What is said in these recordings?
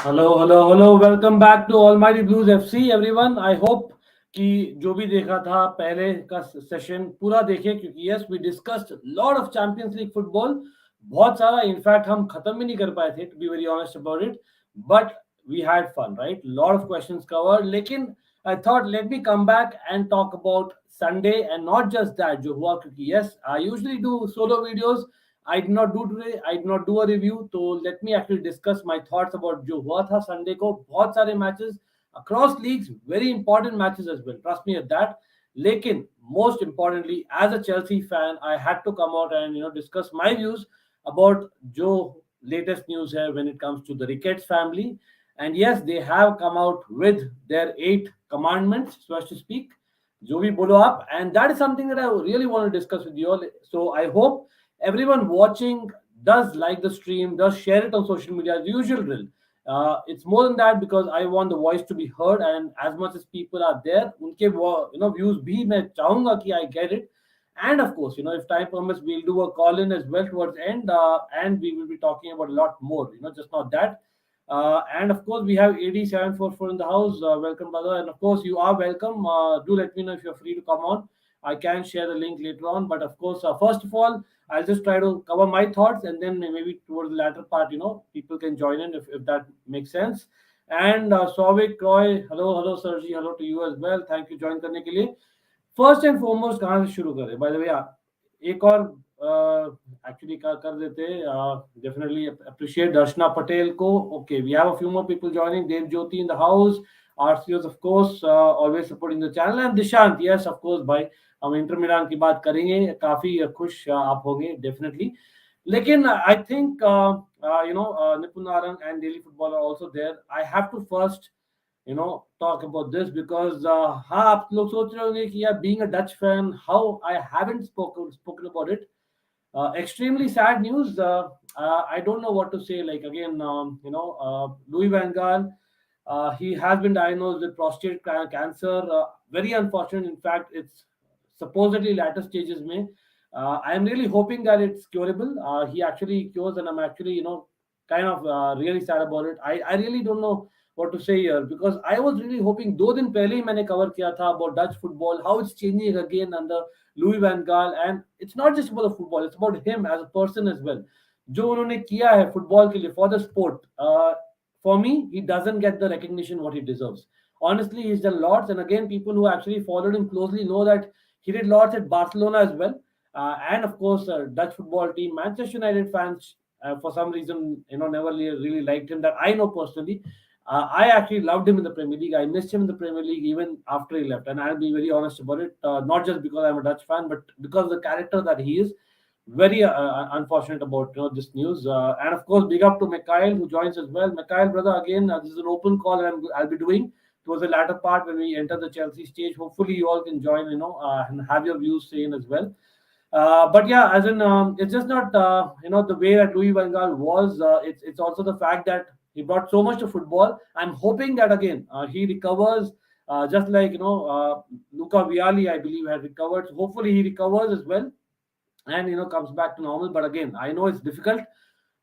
Hello. Welcome back to Almighty Blues FC, everyone. I hope कि जो भी देखा था पहले का सेशन पूरा देखे क्योंकि yes, we discussed lot of Champions League football. बहुत सारा, इनफैक्ट हम खत्म भी नहीं कर पाए थे, to be very honest about it. But we had fun, right? Lot of questions covered. लेकिन I thought let me come back and talk about Sunday and not just that जो हुआ क्योंकि yes, I usually do solo videos. I did not do today. I did not do a review. So let me actually discuss my thoughts about जो हुआ था Sunday को. बहुत सारे matches across leagues, very important matches as well. Trust me at that. लेकिन most importantly, as a Chelsea fan, I had to come out and discuss my views about जो latest news here when it comes to the Ricketts family. And yes, they have come out with their 8 commandments, so as to speak. जो भी बोलो आप, and that is something that I really want to discuss with you all. So I hope everyone watching does like the stream, does share it on social media as usual drill. It's more than that because I want the voice to be heard, and as much as people are there, उनके views भी मैं चाहूंगा कि I get it. And of course, if time permits, we'll do a call in as well towards end, and we will be talking about a lot more. Just not that. And of course, we have AD744 in the house. Welcome, brother. And of course, you are welcome. Do let me know if you're free to come on. I can share the link later on. But of course, first of all, I'll just try to cover my thoughts, and then maybe towards the latter part, people can join in if that makes sense. And Souvik, Roy, hello, Sergi, hello to you as well. Thank you join करने के लिए. First and foremost, कहाँ से शुरू करें? By the way, एक और actually कर देते, definitely appreciate Darshana Patel को. Okay, we have a few more people joining. Dev Jyoti in the house. RCOs, of course, always supporting the channel. And Dishant, yes, of course, भाई हम Inter Milan की बात करेंगे, काफी खुश आप होंगे डेफिनेटली. लेकिन I think Nipun Narang and daily football are also there. I have to first talk about this because हाँ आप लोग सोच रहे होंगे कि यार being a Dutch fan, how I haven't spoken about it. Extremely sad news. I don't know what to say. Like again, Louis van Gaal, he has been diagnosed with prostate cancer. Very unfortunate. In fact, it's supposedly latter stages. Mein. I'm really hoping that it's curable. He actually cures, and I'm actually, kind of really sad about it. I really don't know what to say here because I was really hoping. 2 दिन पहले ही मैंने cover किया था about Dutch football, how it's changing again under Louis van Gaal, and it's not just about the football; it's about him as a person as well. जो उन्होंने किया है football के लिए for the sport. For me, he doesn't get the recognition what he deserves. Honestly, he's done lots, and again, people who actually followed him closely know that he did lots at Barcelona as well, and of course, Dutch football team. Manchester United fans, for some reason, never really liked him. That I know personally. I actually loved him in the Premier League. I missed him in the Premier League even after he left, and I'll be very honest about it. Not just because I'm a Dutch fan, but because of the character that he is. Very unfortunate about this news, and of course, big up to Mikhail who joins as well. Mikhail, brother, again, this is an open call, and I'll be doing towards the latter part when we enter the Chelsea stage. Hopefully, you all can join, and have your views seen as well. But yeah, as in, it's just not the way that Louis van Gaal was. It's also the fact that he brought so much to football. I'm hoping that again he recovers, just like Luca Vialli, I believe, had recovered. So hopefully, he recovers as well, and comes back to normal. But again, I know it's difficult.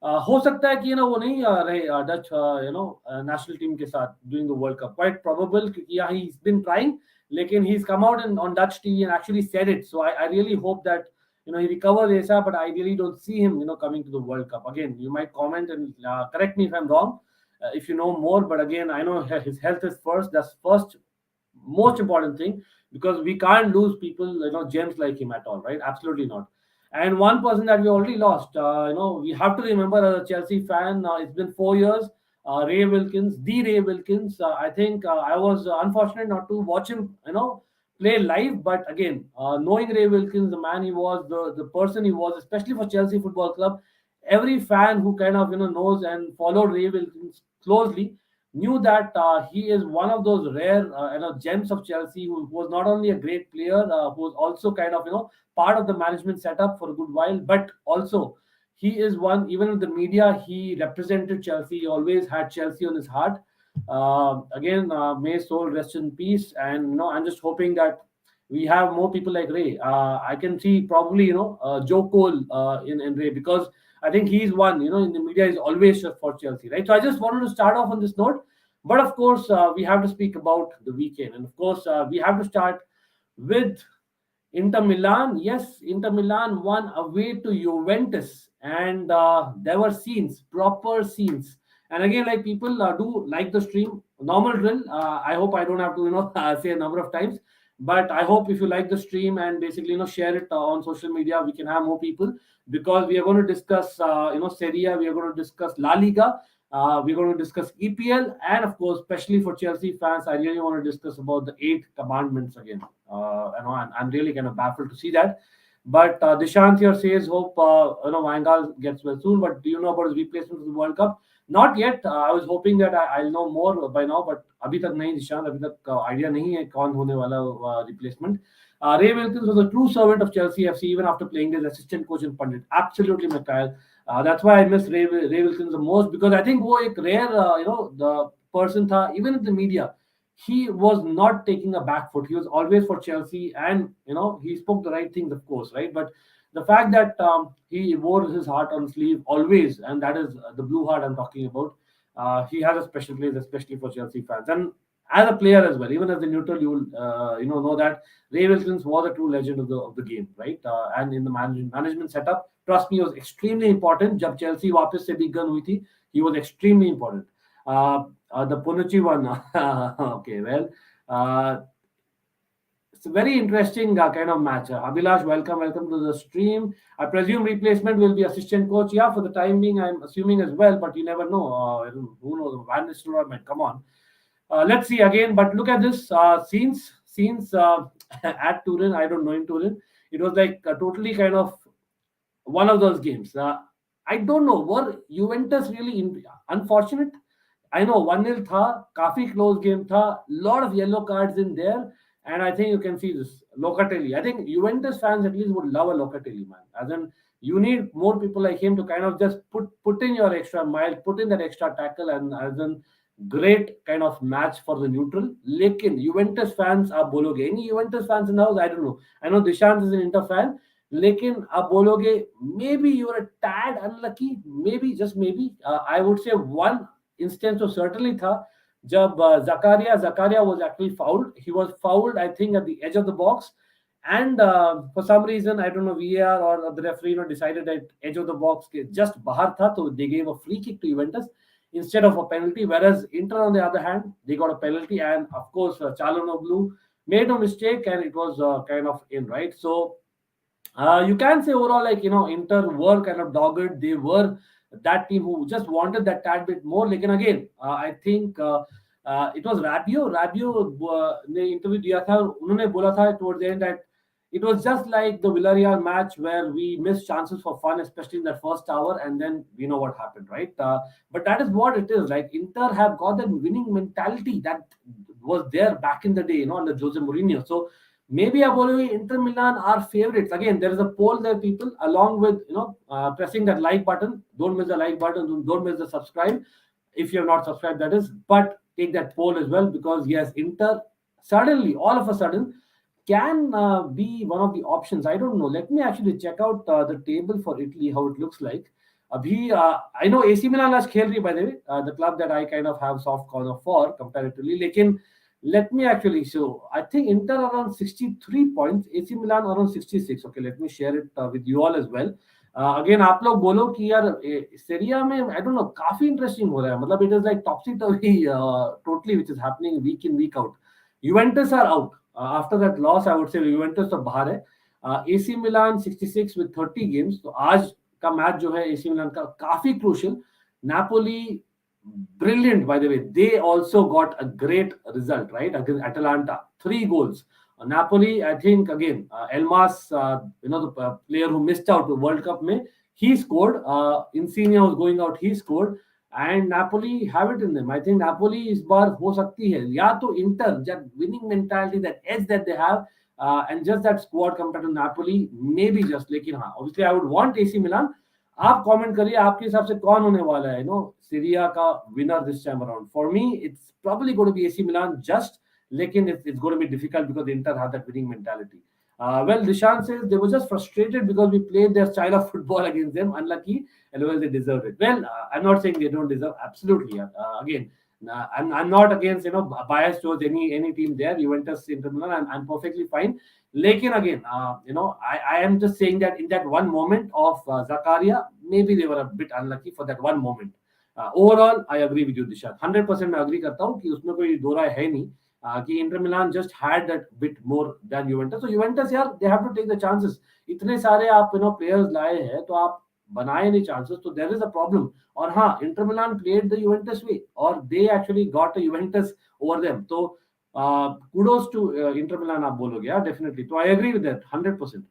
हो सकता है कि वो नहीं रहे Dutch national team के साथ during the World Cup. Quite probable क्योंकि he's been trying, लेकिन he's come out on Dutch TV and actually said it. So I really hope that he recovers ASAP, but I really don't see him coming to the World Cup. Again, you might comment and correct me if I'm wrong, if you know more. But again, I know his health is first. That's first most important thing because we can't lose people, gems like him at all, right? Absolutely not. And one person that we already lost, we have to remember as a Chelsea fan, it's been 4 years. RayWilkins, the RayWilkins. I think I was unfortunate not to watch him, play live. But again, knowing RayWilkins, the man he was, the person he was, especially for Chelsea Football Club, every fan who kind of knows and followed RayWilkins closely knew that he is one of those rare gems of Chelsea who was not only a great player, who was also kind of part of the management setup for a good while, but also he is one, even in the media, he represented Chelsea. He always had Chelsea on his heart. Again, may his soul rest in peace. And I'm just hoping that we have more people like Ray. I can see probably Joe Cole in Ray because I think he's one, in the media is always just for Chelsea, right? So I just wanted to start off on this note. But of course, we have to speak about the weekend. And of course, we have to start with Inter Milan. Yes, Inter Milan won away to Juventus, and there were scenes, proper scenes. And again, like people do like the stream, normal drill. I hope I don't have to, say a number of times. But I hope if you like the stream and basically, share it on social media, we can have more people because we are going to discuss, Serie A, we are going to discuss La Liga, we're going to discuss EPL, and of course, especially for Chelsea fans, I really want to discuss about the Eight Commandments again. I'm really kind of baffled to see that. But Dishant here says, hope Van Gaal gets well soon. But do you know about his replacement for the World Cup? Not yet. I was hoping that I'll know more by now, but अभी तक नहीं Dishant. अभी तक idea नहीं है कौन होने वाला replacement. RayWilkins was a true servant of Chelsea FC even after playing as assistant coach and pundit. Absolutely, Mikhail. That's why I miss RayWilkins the most because I think वो एक rare, the person था even in the media. He was not taking a back foot. He was always for Chelsea, and he spoke the right things, of course, right? But the fact that he wore his heart on sleeve always, and that is the blue heart I'm talking about. He has a special place, especially for Chelsea fans, and as a player as well. Even as a neutral, you will know that RayWilkins was a true legend of the game, right? And in the management setup, trust me, he was extremely important. जब Chelsea वापस से big gun हुई थी, he was extremely important. The Punucci one, okay, well, it's a very interesting kind of match. Abhilash, welcome to the stream. I presume replacement will be assistant coach. Yeah, for the time being, I'm assuming as well, but you never know. Who knows? Van Nistelrooy, come on. Let's see again, but look at this scenes at Turin. I don't know in Turin. It was like totally kind of one of those games. I don't know. Were Juventus really unfortunate? I know 1-0 था, काफी close game था, lot of yellow cards in there, and I think you can see this Locatelli. I think Juventus fans at least would love a Locatelli, man. As in, you need more people like him to kind of just put in your extra mile, put in that extra tackle, and as in great kind of match for the neutral. लेकिन Juventus fans आप बोलोगे, any Juventus fans in the house? I don't know. I know Dishant is an Inter fan. लेकिन आप बोलोगे maybe you are a tad unlucky, maybe just maybe. I would say one instance तो certainly था जब Zakaria was actually fouled. He was fouled, I think, at the edge of the box, and for some reason, I don't know, VAR or the referee decided that edge of the box just बाहर था, so they gave a free kick to Juventus instead of a penalty. Whereas Inter, on the other hand, they got a penalty, and of course, Çalhanoğlu made a mistake, and it was kind of in, right? So you can say overall, like Inter were kind of dogged. They were that team who just wanted that tad bit more. Like, and again, I think it was Rabiot ने interview दिया था, उन्होंने बोला था towards the end that it was just like the Villarreal match where we missed chances for fun, especially in that first hour, and then we know what happened, right? But that is what it is. Like Inter have got that winning mentality that was there back in the day, under Jose Mourinho. So maybe Inter Milan are favorites. Again, there is a poll there, people, along with pressing that like button. Don't miss the like button. Don't miss the subscribe if you have not subscribed. That is, but take that poll as well because yes, Inter suddenly, all of a sudden, can be one of the options. I don't know. Let me actually check out the table for Italy, how it looks like. Abhi, I know AC Milan has खेल रही, by the way, the club that I kind of have soft corner for comparatively. लेकिन let me actually show. I think Inter around 63 points, AC Milan around 66. Okay, let me share it with you all as well. Again, आप लोग बोलो कि यार Serie A में I don't know, काफी interesting हो रहा है. मतलब it is like topsy-turvy totally, which is happening week in week out. Juventus are out. After that loss, I would say Juventus तो बाहर है. AC Milan 66 with 30 games. तो आज का मैच जो है AC Milan का काफी crucial. Napoli, brilliant, by the way. They also got a great result, right, against Atalanta. 3 goals. Napoli, I think, again, Elmas, the player who missed out the World Cup, he scored. Insigne was going out, he scored. And Napoli have it in them. I think Napoli is बार हो सकती है. या तो Inter, that winning mentality, that edge that they have, and just that squad compared to Napoli, maybe just. लेकिन हाँ, obviously I would want AC Milan. आप comment करिए आपके हिसाब से कौन होने वाला है, Serie A का winner this time around. For me, it's probably going to be AC Milan just. लेकिन it's going to be difficult because Inter have that winning mentality. Well, Dishant says they were just frustrated because we played their style of football against them. Unlucky, and well, they deserved it. Well, I'm not saying they don't deserve. Absolutely. Again, I'm not against bias towards any team there. Juventus, Inter Milan. I'm perfectly fine. Lekin again, I am just saying that in that one moment of Zakaria, maybe they were a bit unlucky for that one moment. Overall, I agree with you, Dishant. 100% मैं agree करता हूँ कि उसमें कोई दो राय है नहीं. कि Inter Milan just had that bit more than Juventus. तो यूवेंटस यार they have to take the chances. इतने सारे आप प्लेयर्स लाए हैं तो आप बनाए नहीं चांसेस, तो देयर इज अ प्रॉब्लम. और हाँ, Inter Milan played the Juventus way और they actually got a Juventus over them. तो kudos to इंटर मिलान आप बोलोगे यार, डेफिनेटली. तो I agree with that 100%.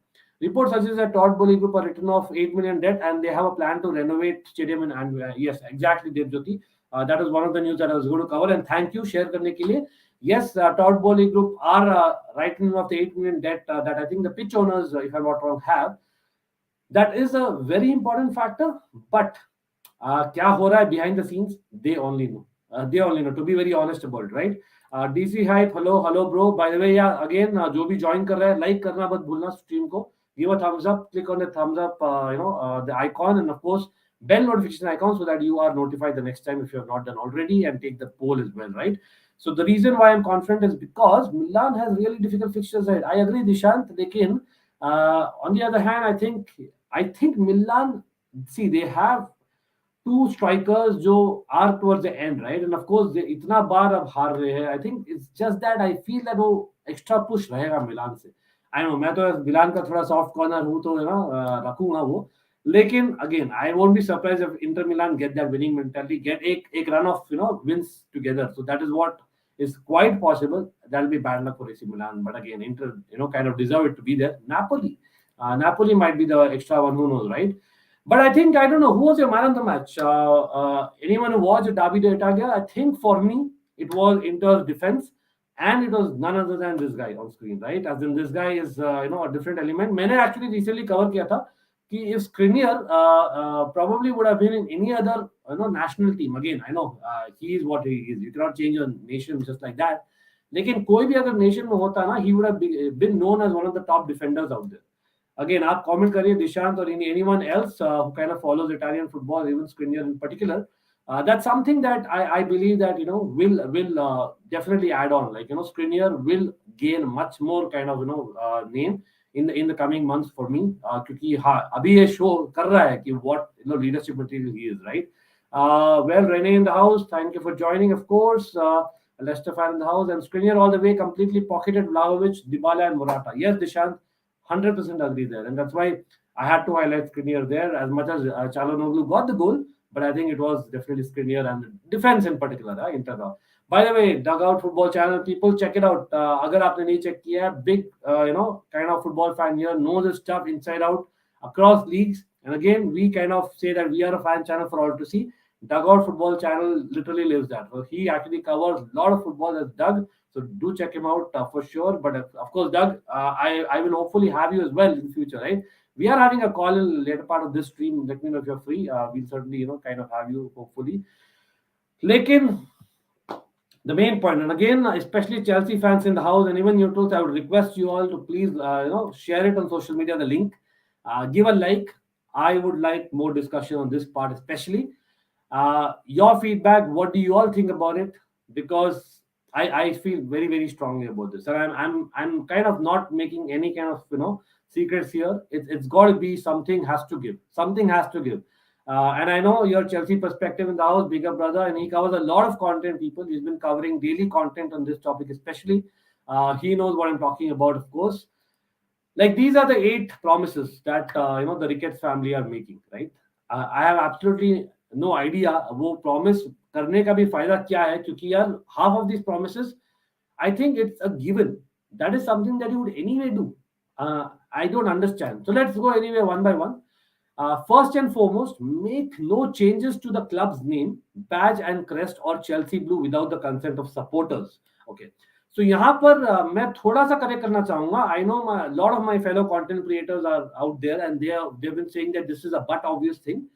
Reports suggest that Todd Bowley Group are written off 8 million debt and they have a plan to renovate stadium and yes, exactly, Devjyoti. That was one of the news that I was going to cover, and thank you share करने के लिए. Yes, Todd Bowley Group are writing off the 8 million debt that I think the pitch owners, if I'm not wrong, have. That is a very important factor, but क्या हो रहा है behind the scenes, they only know. They only know, to be very honest about it, right? DC Hype, hello bro. By the way, yeah, again, जो भी join कर रहा है, like करना मत भूलना stream को. Give a thumbs up, click on the thumbs up, the icon, and of course, bell notification icon so that you are notified the next time if you have not done already, and take the poll as well, right? So the reason why I'm confident is because Milan has really difficult fixtures ahead. I agree, Dishant. Lekin, on the other hand, I think Milan, see, they have two strikers जो are towards the end, right? And of course, they इतना बार अब हार रहे हैं. I think it's just that I feel that वो extra push रहेगा मिलान से. I know मैं तो मिलान का थोड़ा soft corner हूँ तो रखूंगा वो. लेकिन again, I won't be surprised if Inter Milan get that winning mentality, get एक run of wins together. So that is what is quite possible. That will be bad luck for AC Milan. But again, Inter kind of deserve it to be there. Napoli might be the extra one. Who knows, right? But I think, I don't know, who was your man of the match? Anyone who watched Derby de Italia? I think for me, it was Inter's defense. And it was none other than this guy on screen, right? As in, this guy is, a different element. मैंने actually recently cover किया था कि if Skriniar probably would have been in any other, national team. Again, I know he is what he is. You cannot change a nation just like that. लेकिन कोई भी अगर nation में होता ना, he would have been known as one of the top defenders out there. Again, आप comment करिए Dishant or anyone else who kind of follows Italian football, even Skriniar in particular. That's something that I believe that will definitely add on. Like Skriniar will gain much more kind of name in the coming months for me. क्योंकि हाँ अभी ये show कर रहा है कि what leadership material he is, right? Well, Rene in the house, thank you for joining, of course. Leicester fan in the house, and Skriniar all the way completely pocketed Vlahovic, Dybala, and Morata. Yes, Dishant, 100% agree there, and that's why I had to highlight Skriniar there. As much as Çalhanoğlu got the goal, but I think it was definitely Skriniar and the defense in particular. Inter. By the way, Dugout Football Channel people, check it out. अगर आपने नहीं check किया है, big kind of football fan here, knows his stuff inside out across leagues. And again, we kind of say that we are a fan channel for all to see. Dugout Football Channel literally lives that. So he actually covers a lot of football as Doug. So do check him out for sure. But of course, Doug, I will hopefully have you as well in the future, right? We are having a call in the later part of this stream. Let me know if you're free. We'll certainly, kind of have you, hopefully. Lekin, the main point, and again, especially Chelsea fans in the house and even neutrals, I would request you all to please, share it on social media, the link. Give a like. I would like more discussion on this part, especially. Your feedback, what do you all think about it? Because I feel very, very strongly about this, and I'm kind of not making any kind of secrets here. It's got to be something has to give. Something has to give. And I know your Chelsea perspective in the house, bigger brother, and he covers a lot of content. People, he's been covering daily content on this topic, especially. He knows what I'm talking about, of course. Like these are the 8 promises that the Ricketts family are making, right? I have absolutely no idea वो promise करने का भी फायदा क्या है, क्योंकि यार half of these promises I think it's a given. That is something that you would anyway do. I don't understand. So let's go anyway one by one. First and foremost, make no changes to the club's name, badge and crest or Chelsea blue without the consent of supporters. Okay. So यहाँ पर मैं थोड़ा सा correct करना चाहूंगा. I know a lot of my fellow content creators are out there and they've been saying that this is a but obvious thing.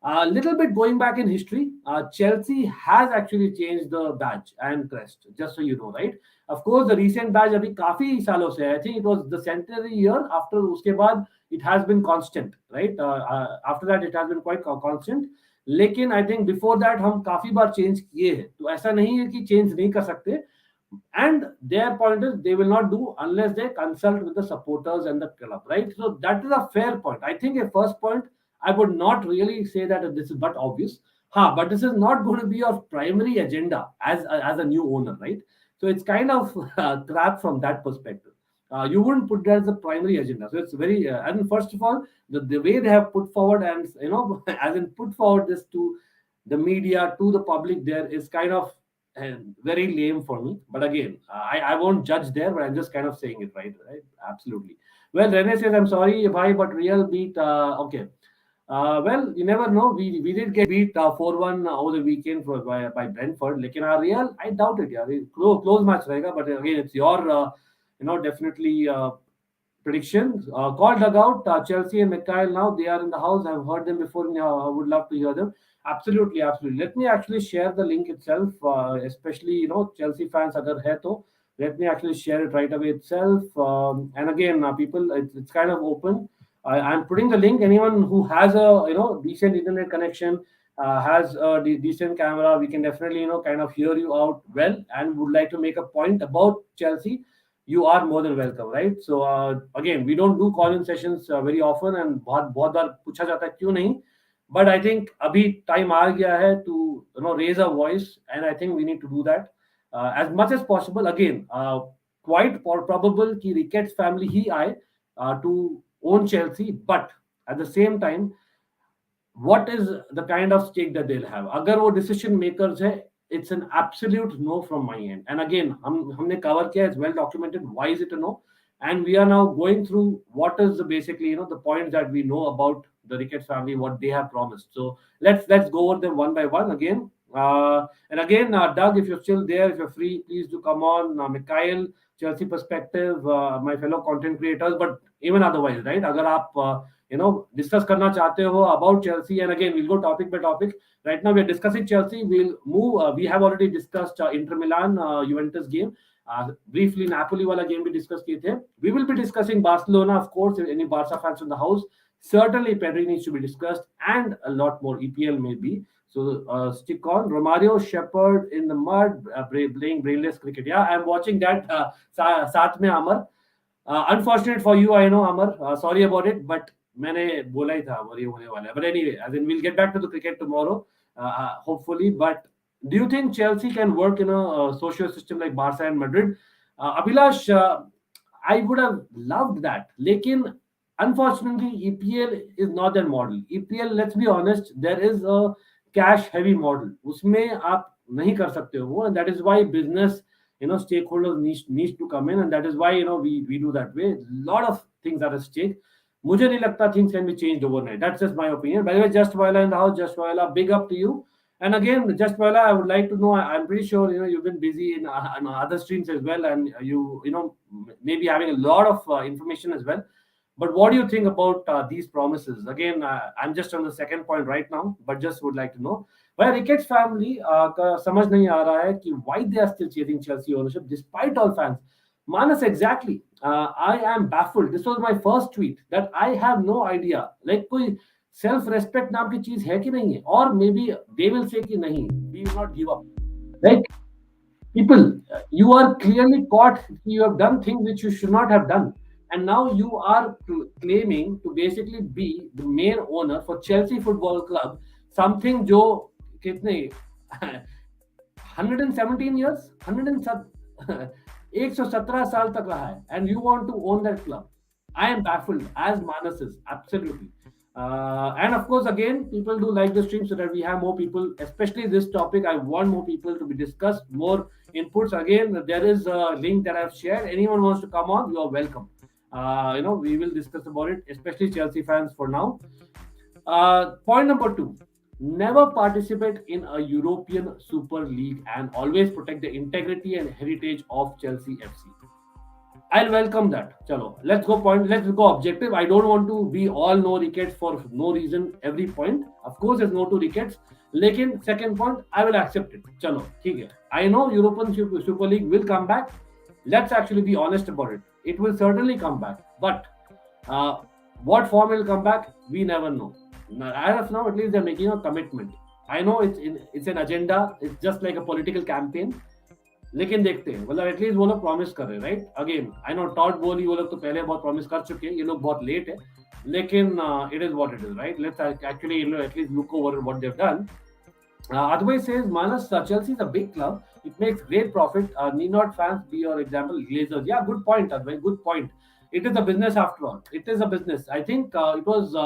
A little bit going back in history, Chelsea has actually changed the badge and crest, just so you know, right? Of course, the recent badge अभी काफी सालों से है. I think it was the centenary year. After उसके बाद it has been constant, right? After that it has been quite constant. लेकिन I think before that हम काफी बार change किए हैं, तो ऐसा नहीं है कि change नहीं कर सकते. And their point is they will not do unless they consult with the supporters and the club, right? So that is a fair point. I think a first point, I would not really say that this is but obvious. But this is not going to be your primary agenda as a new owner, right? So it's kind of crap from that perspective. You wouldn't put that as the primary agenda. So it's very, and first of all, the way they have put forward and, as in put forward this to the media, to the public, there is kind of very lame for me. But again, I won't judge there, but I'm just kind of saying it, right? Absolutely. Well, Rene says, I'm sorry, bhai, but Real beat, okay. Well, you never know. We did get beat 4-1 over the weekend by Brentford. Lekin our Real, I doubt it. Yeah, close match rahega. But again, it's your definitely prediction. Call dugout. Chelsea and Mikhail now they are in the house. I've heard them before. I would love to hear them. Absolutely. Let me actually share the link itself. Especially Chelsea fans agar hai to. Let me actually share it right away itself. And again, people, it's kind of open. I'm putting the link. Anyone who has a decent internet connection, has a decent camera, we can definitely kind of hear you out well, and would like to make a point about Chelsea. You are more than welcome, right? So again, we don't do call-in sessions very often, and बहुत बार पूछा जाता है क्यों नहीं. But I think अभी time आ गया है to raise our voice, and I think we need to do that as much as possible. Again, quite probable कि Ricketts family ही आए to own Chelsea, but at the same time, what is the kind of stake that they'll have? अगर वो decision makers है, it's an absolute no from my end. And again, हमने cover किया, it's well documented. Why is it a no? And we are now going through what is the basically the points that we know about the Ricketts family, what they have promised. So let's go over them one by one again. And again, Doug, if you're still there, if you're free, please do come on. Mikhail, Chelsea perspective, my fellow content creators, but even otherwise, right? अगर आप discuss करना चाहते हो about Chelsea, and again we'll go topic by topic. Right now we are discussing Chelsea. We'll move. We have already discussed Inter Milan, Juventus game. Briefly, Napoli wala game we discussed kiye the. We will be discussing Barcelona, of course. If any Barca fans in the house, certainly Pedri needs to be discussed, and a lot more. EPL maybe. So stick on. Romario, Shepherd in the mud, playing brainless cricket. Yeah, I'm watching that. साथ में Amar. Unfortunate for you, I know, Amar. Sorry about it, but मैंने बोला ही था ये होने वाला है. But anyway, as in we'll get back to the cricket tomorrow, hopefully. But do you think Chelsea can work in a social system like Barca and Madrid? Abhilash, I would have loved that. Lekin, unfortunately, EPL is not that model. EPL, let's be honest, there is a cash-heavy model. उसमें आप नहीं कर सकते हो वो, and that is why business, stakeholders needs to come in, and that is why we do that way. A lot of things are at stake. मुझे नहीं लगता things can be changed overnight. That's just my opinion. By the way, Just Voila in the house. Just Voila, big up to you. And again, Just Voila, I would like to know. I'm pretty sure you've been busy in other streams as well, and you maybe having a lot of information as well. But what do you think about these promises? Again, I'm just on the second point right now, but just would like to know. Why Ricketts family का समझ नहीं आ रहा है कि why they are still chasing Chelsea ownership despite all fans. Manas, exactly. I am baffled. This was my first tweet that I have no idea. Like कोई self respect नाम की चीज है कि नहीं है? Or maybe they will say कि नहीं. We will not give up. Like people, you are clearly caught. You have done things which you should not have done. And now you are claiming to basically be the main owner for Chelsea Football Club. Something जो कितने 117 years 117 साल तक रहा है, and you want to own that club. I am baffled, as Manas is, absolutely. And of course, again, people do like the stream so that we have more people, especially this topic. I want more people to be discussed, more inputs. Again, there is a link that I've shared. Anyone wants to come on, you are welcome. We will discuss about it, especially Chelsea fans for now. Point number 2. Never participate in a European Super League and always protect the integrity and heritage of Chelsea FC. I'll welcome that. Chalo, let's go point. Let's go objective. I don't want to. We all know Ricketts for no reason. Every point, of course, there's no to Ricketts. Lekin second point, I will accept it. Chalo, ठीक है. I know European Super League will come back. Let's actually be honest about it. It will certainly come back. But what form will come back, we never know. As of now, at least they're making a commitment. I know it's an agenda. It's just like a political campaign. लेकिन देखते हैं मतलब at least वो लोग promise कर रहे हैं right again I know Todd Boehly वो लोग तो पहले बहुत प्रॉमिस कर चुके हैं ये लोग बहुत लेट है लेकिन it is what it is right let's actually at least look over what they have done otherwise says Manus Chelsea is a big club it makes great profit need not fans be your example Glazers yeah good point Advait good point it is a business after all it is a business I think it was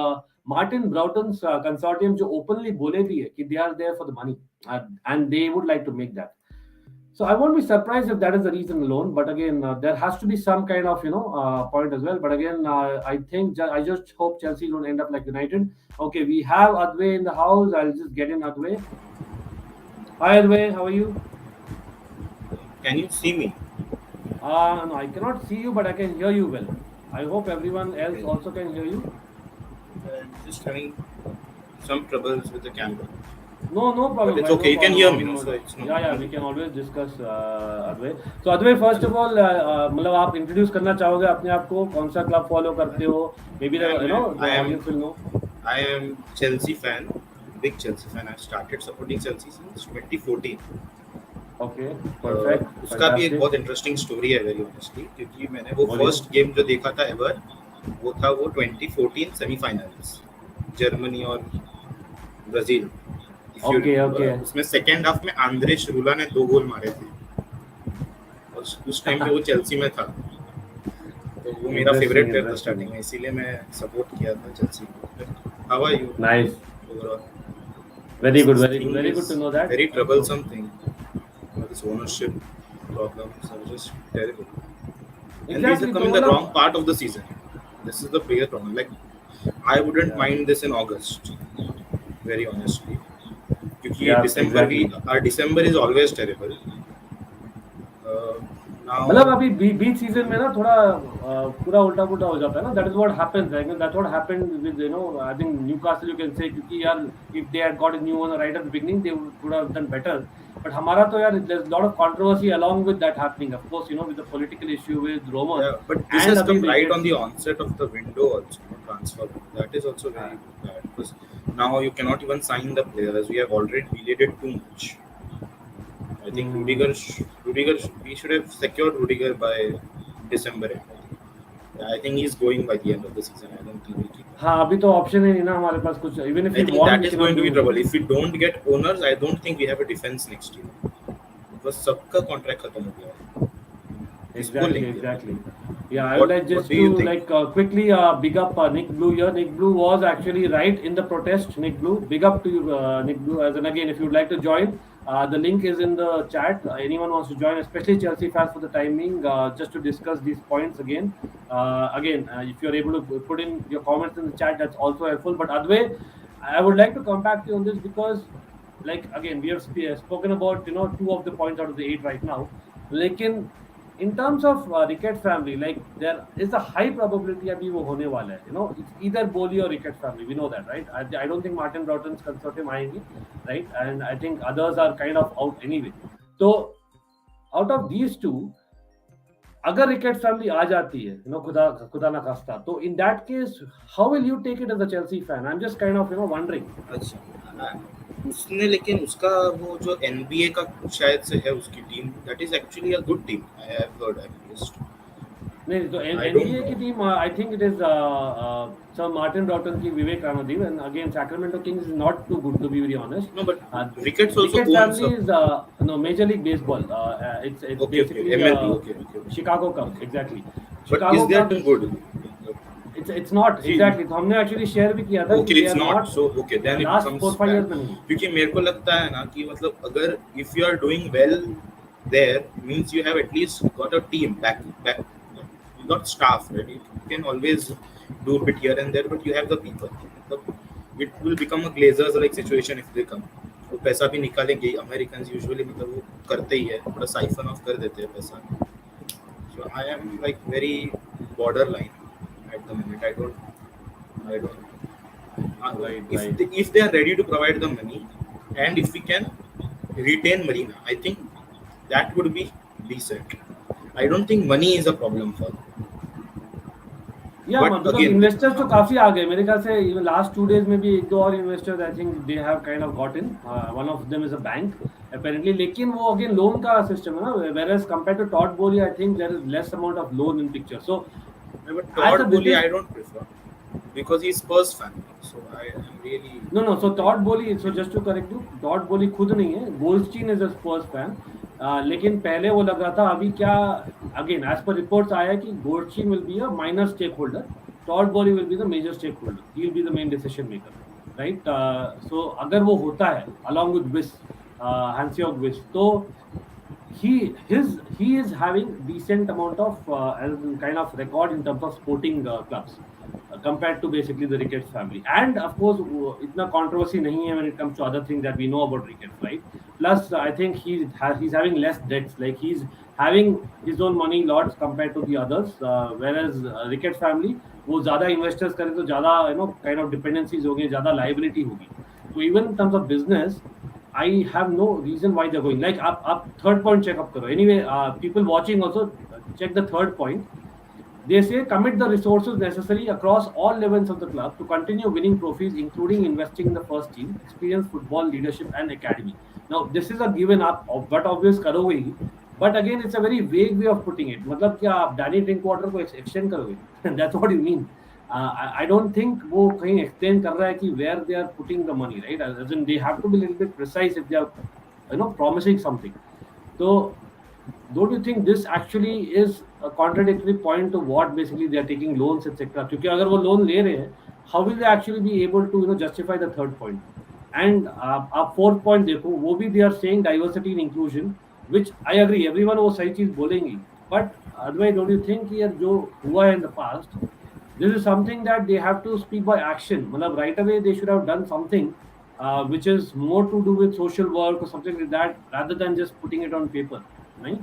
Martin Broughton's consortium जो openly बोले भी है कि they are there for the money and they would like to make that. So I won't be surprised if that is the reason alone. But again, there has to be some kind of point as well. But again, I think I just hope Chelsea don't end up like United. Okay, we have Advay in the house. I'll just get in Advay. Hi Advay, how are you? Can you see me? No, I cannot see you, but I can hear you well. I hope everyone else also can hear you. I'm just having some troubles with the camera. No problem. But it's okay. You can hear me, so it's not. Yeah, we can always discuss Advay. So Advay, first of all, मतलब आप introduce करना चाहोगे अपने आप को कौन सा club follow करते हो? Maybe the audience will know. I am Chelsea fan, big Chelsea fan. I started supporting Chelsea since 2014. Okay, perfect. उसका भी एक बहुत interesting story है very honestly क्योंकि मैंने वो first game जो देखा था ever वो था वो 2014 semi-finals जर्मनी और ब्राजील. Okay. उसमें सेकेंड हाफ में आंद्रे शुरुला ने 2 गोल मारे थे और उस टाइम पे वो चेल्सी में था तो वो मेरा फेवरेट प्लेयर था स्टार्टिंग में इसीलिए मैं सपोर्ट किया था चेल्सी को. How are you? Nice very good to know that very troublesome thing this ownership problems are just terrible and these are coming the wrong part of the season. This is the biggest problem. Like I wouldn't mind this in August very honestly क्योंकि December is always terrible. मतलब अभी बीच season में ना थोड़ा पूरा उल्टा पुल्टा हो जाता है ना that is what happens that's what happened with I think Newcastle you can say क्योंकि यार if they had got a new owner right at the beginning they would have done better but हमारा तो यार there is lot of controversy along with that happening of course with the political issue with Roma but this has come right on the onset of the window also transfer that is also very bad because now you cannot even sign the players we have already delayed it too much. I think Rudiger we should have secured Rudiger by December. I think he's going by the end of the season. I don't think we'll keep हाँ अभी तो option ही नहीं ना हमारे पास कुछ even if I think that is going to be trouble if we don't get owners. I don't think we have a defense next year because सबका contract खत्म हो गया है. Exactly. Yeah, I would like just to quickly big up Nick Blue here. Nick Blue was actually right in the protest. Nick Blue, big up to you, Nick Blue. As and again, if you'd like to join, the link is in the chat. Anyone wants to join, especially Chelsea fans for the time being, just to discuss these points again. If you're able to put in your comments in the chat, that's also helpful. But Advay, I would like to come back to you on this because, we have spoken about 2 of the points out of the 8 right now. Lekin in terms of Ricketts family, there is a high probability abhi wo hone wala hai. It's either Boli or Ricketts family. We know that, right? I don't think Martin Broughton's consortium aayenge, right? And I think others are kind of out anyway. So, out of these 2, अगर Ricketts family आ जाती है, खुदा ना खास्ता, तो in that case, how will you take it as a Chelsea fan? I'm just kind of wondering. अच्छा उसने लेकिन उसका वो जो NBA का शायद से है उसकी team that is actually a good team I have heard at least. नहीं तो NBA की team I think it is Sir Martin Broughton की विवेक Ramadev and again Sacramento Kings is not too good to be very honest. No, but Ricketts also Ricketts family is Major League Baseball. It's basically MLB. Okay. Chicago Cubs exactly. But Chicago is their team good? It's not exactly. तो हमने actually share भी किया था. Okay, it's not. So okay, then it last becomes 4-5 years में नहीं. क्योंकि मेरे को लगता है ना कि मतलब अगर if you are doing well there means you have at least got a team back. You got staff, right? You can always do a bit here and there, but you have the people. It will become a Glazers like situation if they come. वो पैसा भी निकालेंगे. Americans usually मतलब वो करते ही है. थोड़ा siphon off कर देते हैं पैसा. So I am like very borderline at the moment. I don't. Right. If they are ready to provide the money, and if we can retain Marina, I think that would be decent. I don't think money is a problem for them. या But because again, investors तो काफी आ गए मेरे ख्याल से even last 2 days में भी एक दो और investors I think they have kind of got in one of them is a bank apparently लेकिन वो अगेन लोन का सिस्टम है ना whereas compared to Todd Bowley I think there is less amount of loan in picture so but as Todd a Bowley business I don't prefer because he's Spurs fan. So I am really no so Todd Bowley so just to correct you Todd Bowley खुद नहीं है Goldstein is a Spurs fan लेकिन पहले वो लग रहा था अभी क्या अगेन एज पर रिपोर्ट्स आया कि Goldstein will be a minor stakeholder Todd Bowley will be the major stakeholder he will be the main decision maker right so अगर वो होता है along with Wiss Hansjörg Wiss तो he is having decent amount of kind of record in terms of sporting clubs compared to basically the Ricketts family and of course itna controversy nahi hai when it comes to other things that we know about Ricketts right plus I think he's having less debts like he's having his own money lots compared to the others whereas Ricketts family वो ज्यादा investors करें तो ज्यादा kind of dependencies होंगे ज्यादा liability होगी so even in terms of business I have no reason why they're going. Like, up third point check up karo. Anyway, people watching also check the third point. They say commit the resources necessary across all levels of the club to continue winning trophies, including investing in the first team, experience, football, leadership, and academy. Now, this is a given up, but obvious करोगे ही. But again, it's a very vague way of putting it. मतलब क्या आप Danny Drinkwater को extend करोगे? That's what you mean. I don't think वो कहीं explain कर रहा है कि where they are putting the money, right? As in they have to be a little bit precise if they are, promising something. So, don't you think this actually is a contradictory point to what basically they are taking loans, etc. क्योंकि अगर वो loan ले रहे हैं, how will they actually be able to, justify the third point? And आप fourth point देखो, वो भी they are saying diversity and inclusion, which I agree, everyone वो सही चीज बोलेंगी. But otherwise, don't you think कि यार जो हुआ है in the past, this is something that they have to speak by action. मतलब right away they should have done something which is more to do with social work or something like that rather than just putting it on paper, right?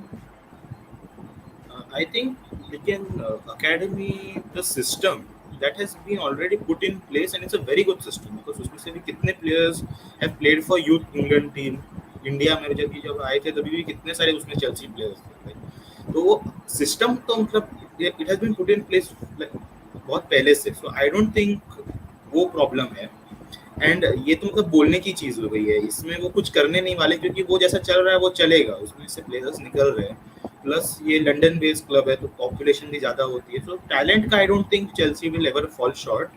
I think again academy the system that has been already put in place and it's a very good system because उसमें से भी कितने players have played for youth England team India में जब आए थे तभी भी कितने सारे उसमें चेल्सी players थे तो वो system तो मतलब it has been put in place बहुत पहले से सो आई डोंट थिंक वो प्रॉब्लम है एंड ये तो मतलब बोलने की चीज हो गई है इसमें वो कुछ करने नहीं वाले क्योंकि वो जैसा चल रहा है वो चलेगा उसमें से प्लेयर्स निकल रहे हैं प्लस ये लंदन बेस्ड क्लब है तो पॉपुलेशन भी ज्यादा होती है सो टैलेंट का I don't think Chelsea will ever fall short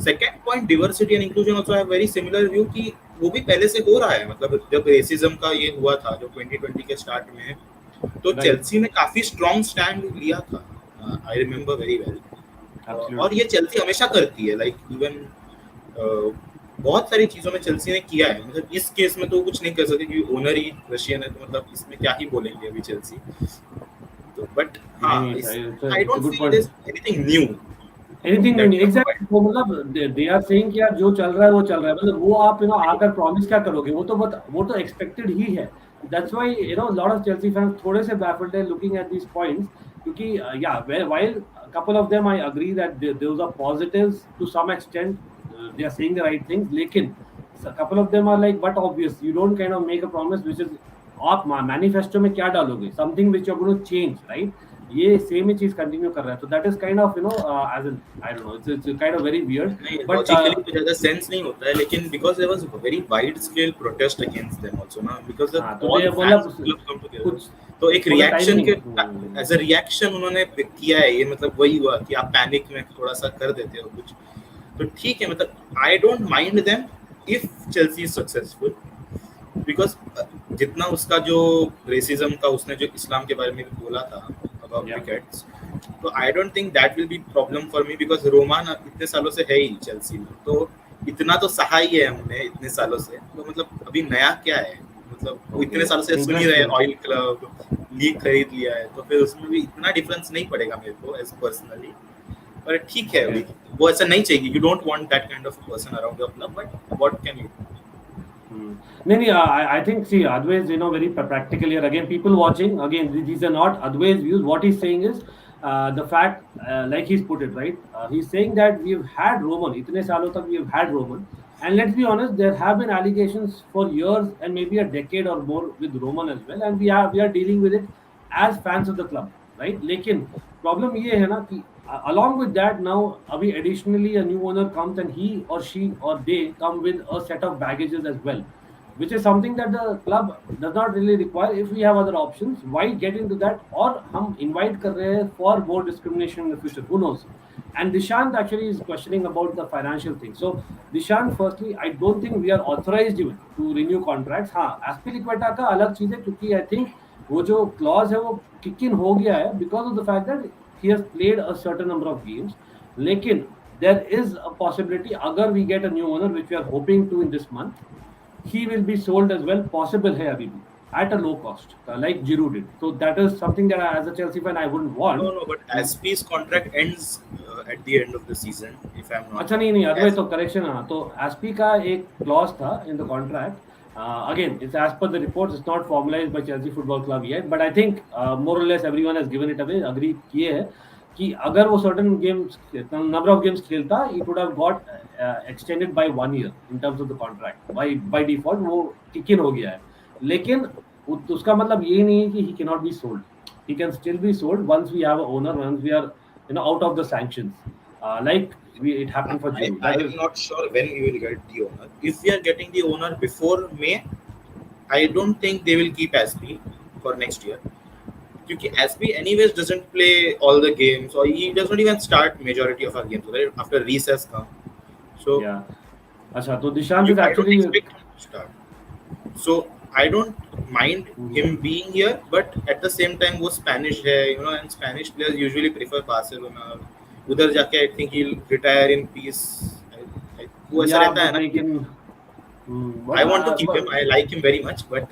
second point diversity and inclusion also have very similar view कि वो भी पहले से हो रहा है मतलब जब रेसिज्म का ये हुआ था जो 2020 के स्टार्ट में तो चेल्सी ने काफी स्ट्रांग स्टैंड लिया था आई रिमेंबर वेरी वेल और ये चेल्सी हमेशा करती है लाइक इवन बहुत सारी चीजों में चेल्सी ने किया है मतलब इस केस में तो कुछ नहीं कर सकते क्योंकि ओनर ही रशियन है तो मतलब इसमें क्या ही बोलेंगे अभी चेल्सी तो but I don't feel this anything knew exactly वो मतलब दे आर सेइंग कि यार जो चल रहा है वो चल रहा है मतलब वो आप आकर प्रॉमिस क्या करोगे वो तो एक्सपेक्टेड ही है that's why lot of Chelsea fans थोड़े से बैफल्ड है लुकिंग एट दीस पॉइंट्स क्योंकि while couple of them I agree that those are positives to some extent they are saying the right things lekin a couple of them are like but obvious you don't kind of make a promise which is आप manifesto में क्या डालोगे something which you're going to change right ये same ही चीज continue कर रहा है तो that is kind of edge and I don't know it's kind of very weird but logically तो ज्यादा सेंस नहीं होता है लेकिन because there was very wide scale protest against them also ना बिकॉज़ कुछ तो एक रिएक्शन के एज अ रिएक्शन उन्होंने किया है ये मतलब वही हुआ कि आप पैनिक में थोड़ा सा कर देते हो कुछ तो ठीक है मतलब I don't mind them if Chelsea is successful because जितना उसका जो रेसिज्म का उसने जो इस्लाम के बारे में भी बोला था अबाउट Ricketts तो I don't think that will be problem for me because Roma इतने सालों से है ही चेल्सी में तो इतना तो सहा ही है हमने इतने सालों से तो मतलब अभी नया क्या है मतलब वो इतने सालों से सुन ही रहे ऑयल क्लब लीग खरीद लिया है तो फिर उसमें भी इतना डिफरेंस नहीं पड़ेगा मेरे को एज पर्सनली पर ठीक है वो ऐसा नहीं चाहिए you don't want that kind of person around your club but what can you I think, see, Adway's, very practical here. Again, people watching, again, these are not Adway's views. What he's saying is the fact, like he's put it, right? He's saying that we've had Roman, itne saalon tak we've had Roman. And let's be honest, there have been allegations for years and maybe a decade or more with Roman as well. And we are dealing with it as fans of the club, right? Lekin, problem ye hai na ki, along with that, now additionally a new owner comes and he or she or they come with a set of baggages as well, which is something that the club does not really require. If we have other options, why get into that? Or hum invite kar rahe hain for more discrimination in the future, who knows? And Dishant actually is questioning about the financial thing. So Dishant, firstly, I don't think we are authorized even to renew contracts. हाँ, Aspilicueta का अलग चीज है, क्योंकि I think वो जो clause है वो kick in हो गया है because of the fact that he has played a certain number of games. लेकिन there is a possibility, अगर we get a new owner, which we are hoping to in this month, he will be sold as well. Possible है अभी भी at a low cost, like Giroud did. So that is something that as a Chelsea fan I wouldn't want. No, but Aspie's contract ends at the end of the season, if I'm not. अच्छा नहीं अद्वैत, तो correction, हाँ, तो SP का एक clause था in the contract. Again, it's as per the reports. It's not formalized by Chelsea Football Club yet, but I think more or less everyone has given it away. Agree किए है कि अगर वो certain games, number of games खेलता, it would have got extended by 1 year in terms of the contract. By default वो kick in हो गया है. लेकिन उसका मतलब ये नहीं है कि he cannot be sold. He can still be sold once we have an owner, once we are out of the sanctions. It happened for Juve. I'm not sure when we will get the owner. If we are getting the owner before May, I don't think they will keep Aspie for next year. Because Aspie anyways doesn't play all the games, or he does not even start majority of our games, right? After recess come. So yeah. Achha, so Dishant is actually... I don't expect him to start. So I don't mind him being here, but at the same time, वो Spanish है, and Spanish players usually prefer Barcelona. उधर जाके I think he'll retire in peace. वो ऐसा रहता है ना. I want to keep him. I like him very much, but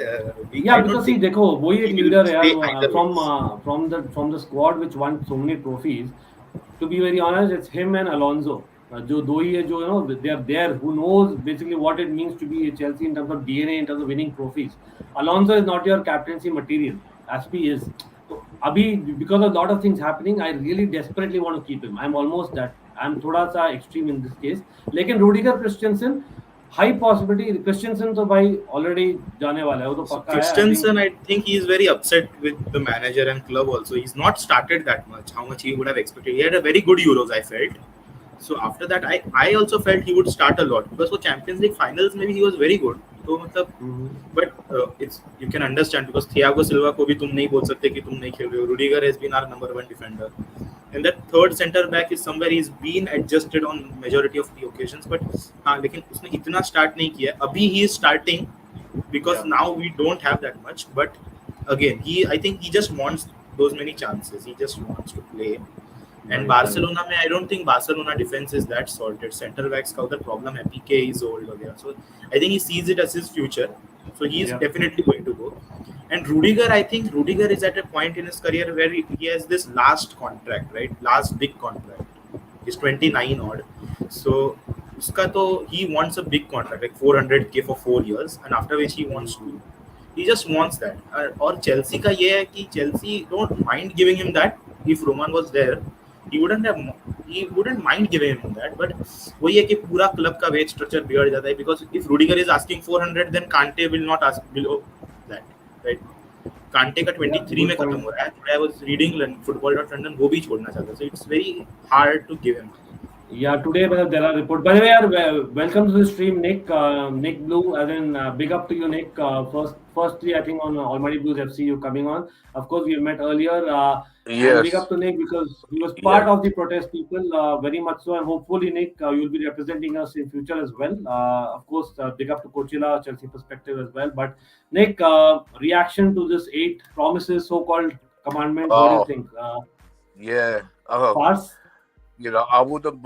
because see, देखो वही एक leader है यार, from the squad which won so many trophies. To be very honest, it's him and Alonso. जो दो ही है जो they are there, who knows basically what it means to be a Chelsea in terms of DNA, in terms of winning trophies. Alonso is not your captaincy material. Aspie is. So abhi, because of a lot of things happening, I really desperately want to keep him. I'm almost that. I'm थोड़ा सा extreme in this case. लेकिन Rudiger, Christensen, high possibility. Christensen तो भाई already जाने वाला है, वो तो पक्का है. Christensen, I think he is very upset with the manager and club also. He's not started that much. How much he would have expected. He had a very good Euros, I felt. So after that, I also felt he would start a lot, because for Champions League finals maybe he was very good. तो मतलब, but it's, you can understand, because Thiago Silva को भी तुम नहीं बोल सकते कि तुम नहीं खेल रहे हो. Rudiger has been our number one defender, and that third centre back is somewhere he's been adjusted on majority of the occasions. But हाँ, लेकिन उसने इतना start नहीं किया. अभी he is starting because now we don't have that much. But again, I think he just wants those many chances. He just wants to play. And Barcelona में I don't think Barcelona defense is that sorted. Center backs का उधर problem है. PK is old वगैरह. So I think he sees it as his future. So he is definitely going to go. And Rudiger, I think Rudiger is at a point in his career where he has this last contract, right? Last big contract. He's 29 odd. So उसका तो he wants a big contract, like 400k for 4 years, and after which he just wants that. और Chelsea का ये है कि Chelsea don't mind giving him that. If Roman was there, he wouldn't mind giving him that. But वही है कि पूरा club का wage structure बिगड़ जाता है, because if Rudiger is asking 400, then Conte will not ask below that, right? Conte का 23 में खत्म हो रहा है. I was reading football.london, वो भी छोड़ना चाहता है. So it's very hard to give him. Yeah, today there are reports. By the way, welcome to the stream, Nick. Nick Blue, as in big up to you, Nick. Firstly, I think on Almighty Blues FC, you coming on. Of course, we met earlier. Yes. Big up to Nick, because he was part of the protest people, very much so. And hopefully, Nick, you'll be representing us in future as well. Of course, big up to Coachella, Chelsea perspective as well. But Nick, reaction to this 8 promises, so-called commandments, what do you think? Farce? I wouldn't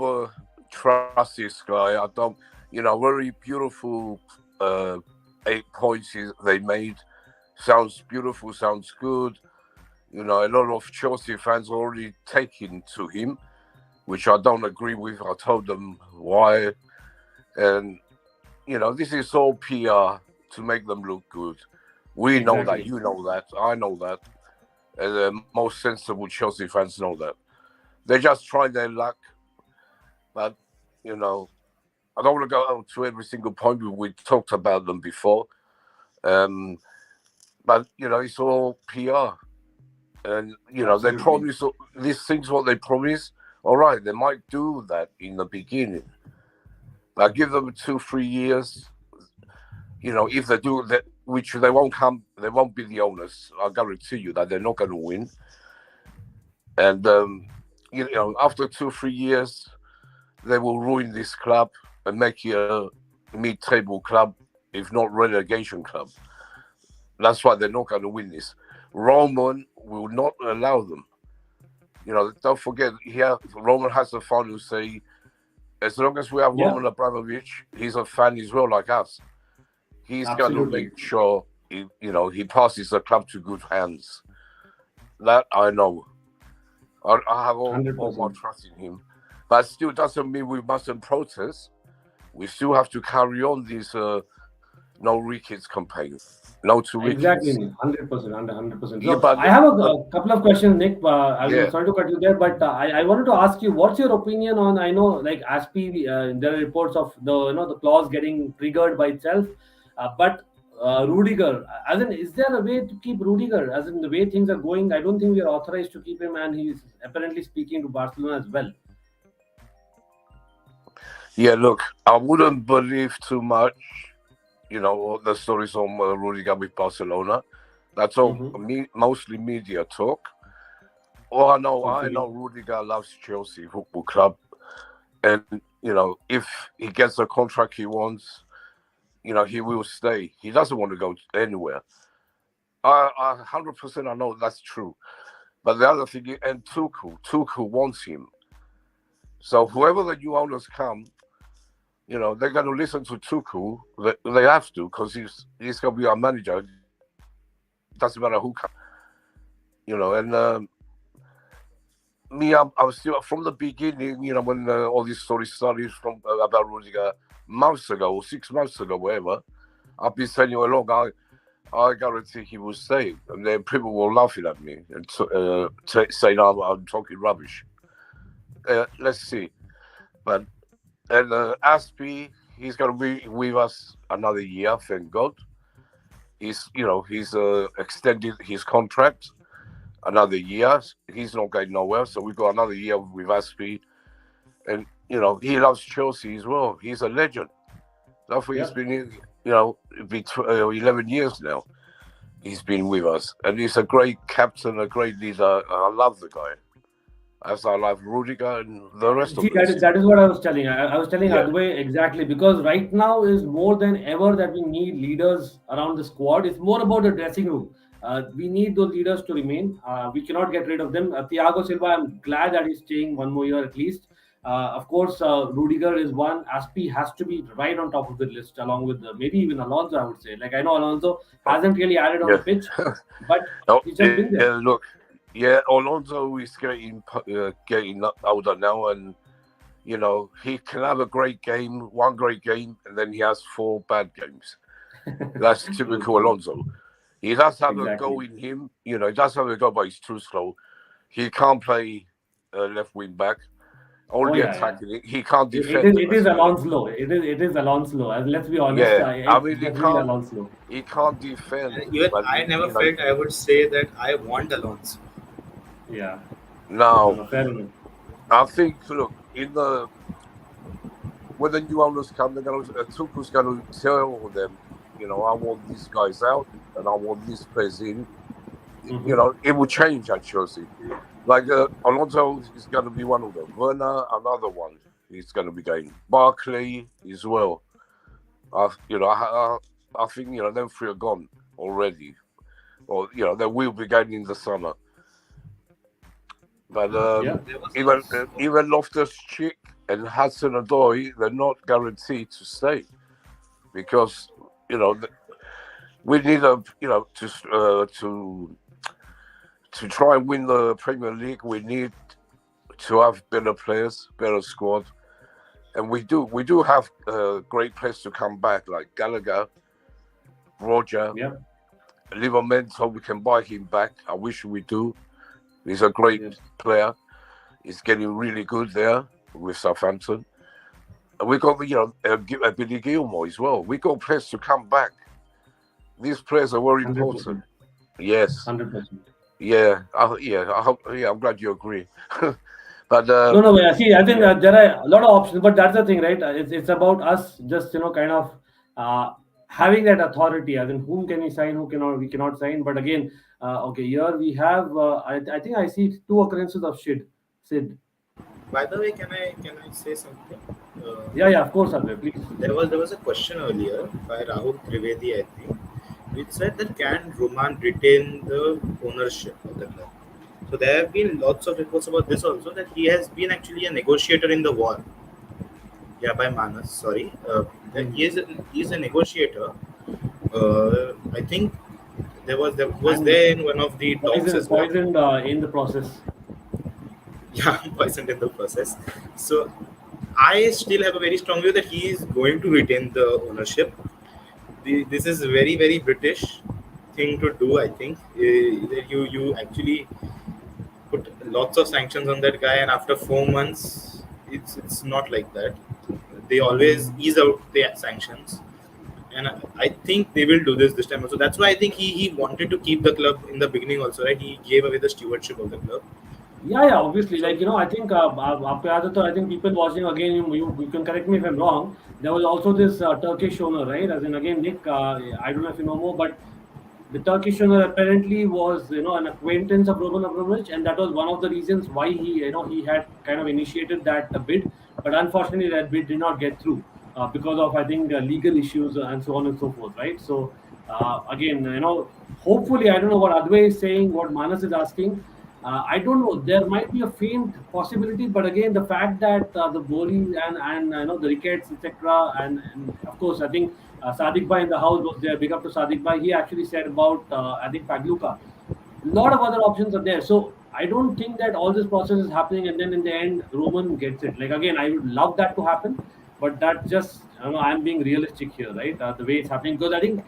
trust this guy. I don't, very beautiful 8 points they made. Sounds beautiful, sounds good. A lot of Chelsea fans are already taken to him, which I don't agree with. I told them why. And, this is all PR. to make them look good. We know that, you know that, I know that, and the most sensible Chelsea fans know that. They just try their luck, but I don't want to go out to every single point. We talked about them before, but it's all PR, and they promise these things. What they promise, all right, they might do that in the beginning. I give them 2-3 years. If they do that, which they won't be the owners. I guarantee you that they're not going to win. And after 2-3 years, they will ruin this club and make it a mid-table club, if not relegation club. That's why they're not going to win this. Roman will not allow them. Don't forget, Roman has the final say. As long as we have Roman Abramovich, he's a fan as well, like us. He's going to make sure he passes the club to good hands. That I know. I have all my trust in him. But it still doesn't mean we mustn't protest. We still have to carry on this no Ricketts campaign. No to Ricketts. Exactly, 100%, 100%. So I have a couple of questions, Nick. I'm sorry to cut you there, but I wanted to ask you, what's your opinion on? I know, like Aspi, there are reports of the clause getting triggered by itself, but Rudiger, as in, is there a way to keep Rudiger? As in the way things are going, I don't think we are authorized to keep him, and he's apparently speaking to Barcelona as well. Yeah, look, I wouldn't believe too much. The stories on Rudiger with Barcelona. That's all mostly media talk. Oh, I know Rudiger loves Chelsea Football Club. And, if he gets the contract he wants, he will stay. He doesn't want to go anywhere. 100% I know that's true. But the other thing is, and Tuchel wants him. So whoever the new owners come, they're going to listen to Tuchel. They have to, because he's going to be our manager. It doesn't matter who comes. And me, I was still, from the beginning, when all these stories started about Rudiger months ago, or 6 months ago, whatever, I've been saying all along, I guarantee he will stay. And then people were laughing at me and saying I'm talking rubbish. Let's see. But and Aspi, he's going to be with us another year, thank God. He's extended his contract another year. He's not going nowhere, so we've got another year with Aspi. And, he loves Chelsea as well. He's a legend. That's why he's been in, 11 years now. He's been with us. And he's a great captain, a great leader. I love the guy. As I love Rudiger and the rest of them. That is what I was telling. I was telling Adway exactly, because right now is more than ever that we need leaders around the squad. It's more about the dressing room. We need those leaders to remain. We cannot get rid of them. Thiago Silva, I'm glad that he's staying one more year at least. Of course, Rudiger is one. Aspi has to be right on top of the list, along with maybe even Alonso, I would say. Like, I know Alonso hasn't really added on the pitch, but he's just been there. Look. Yeah, Alonso is getting older now, and he can have one great game, and then he has 4 bad games. That's typical Alonso. He does have a go in him, he does have a go, but he's too slow. He can't play left wing back. Only attacking it. He can't defend. It is Alonso. It is Alonso. And let's be honest. He can't defend. Even I never felt I would say that I want Alonso. Yeah. No. Fair enough. I think, look, when the new owners come, Tuchel's going to tell them, I want these guys out and I want these players in. It will change at Chelsea. Like Alonso is going to be one of them. Werner, another one. He's going to be going. Barkley as well. I think them 3 are gone already, or they will be going in the summer. But even Loftus-Cheek and Hudson-Odoi, they're not guaranteed to stay, because we need to try and win the Premier League. We need to have better players, better squad, and we do have great players to come back, like Gallagher. Roger, Yep. Livramento, we can buy him back. I wish we do. He's a great player. He's getting really good there with Southampton. And we got, Billy Gilmore as well. We got players to come back. These players are very 100%. important. Yes. 100%. Yeah. I'm glad you agree. But No. Yeah, see, I think there are a lot of options, but that's the thing, right? It's about us just kind of having that authority. As in, whom can we sign, who cannot, we cannot sign. But again, okay, here we have. I think I see 2 occurrences of Sid. By the way, can I say something? Yeah, of course, Andre, please. There was a question earlier by Rahul Trivedi, I think, which said that can Roman retain the ownership of the club? So there have been lots of reports about this also, that he has been actually a negotiator in the war. Yeah, by Manas, sorry. That he is a negotiator. I think there was there in one of the talks as well. Poisoned in the process. Yeah, poisoned in the process. So I still have a very strong view that he is going to retain the ownership. This is a very, very British thing to do, I think. That you actually put lots of sanctions on that guy, and after 4 months, it's not like that. They always ease out the sanctions, and I think they will do this time also. That's why I think he wanted to keep the club in the beginning also, right? He gave away the stewardship of the club. Yeah, obviously. Like, I think I think people watching again, you can correct me if I'm wrong. There was also this Turkish owner, right? As in, again, Nick, I don't know if you know more, but the Turkish owner apparently was, an acquaintance of Roman Abramovich, and that was one of the reasons why he had kind of initiated that bid. But unfortunately, that bid did not get through because of, I think, legal issues and so on and so forth, right? So again, hopefully, I don't know what Advay is saying, what Manas is asking. I don't know. There might be a faint possibility, but again, the fact that the Boli and the Ricketts, etc., and of course, I think Sadiq Bhai in the house was there. Big up to Sadiq Bhai. He actually said about I think Pagluka. A lot of other options are there. So I don't think that all this process is happening, and then in the end, Roman gets it. Like, again, I would love that to happen, but that just I'm being realistic here, right? The way it's happening, because I think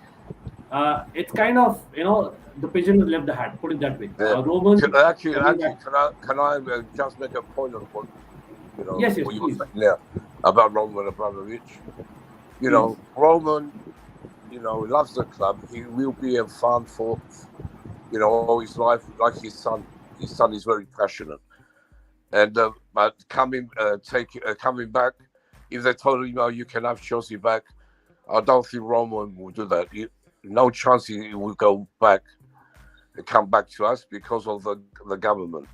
it's kind of the pigeon has left the hat. Put it that way. Roman. Actually, can I just make a point on what Yes, what you were please. saying there about Roman Abramovich? Roman, loves the club. He will be a fan for all his life, like his son. His son is very passionate, and but coming back, if they told him, you can have Chelsea back, I don't think Roman will do that. No chance he will go back and come back to us because of the government.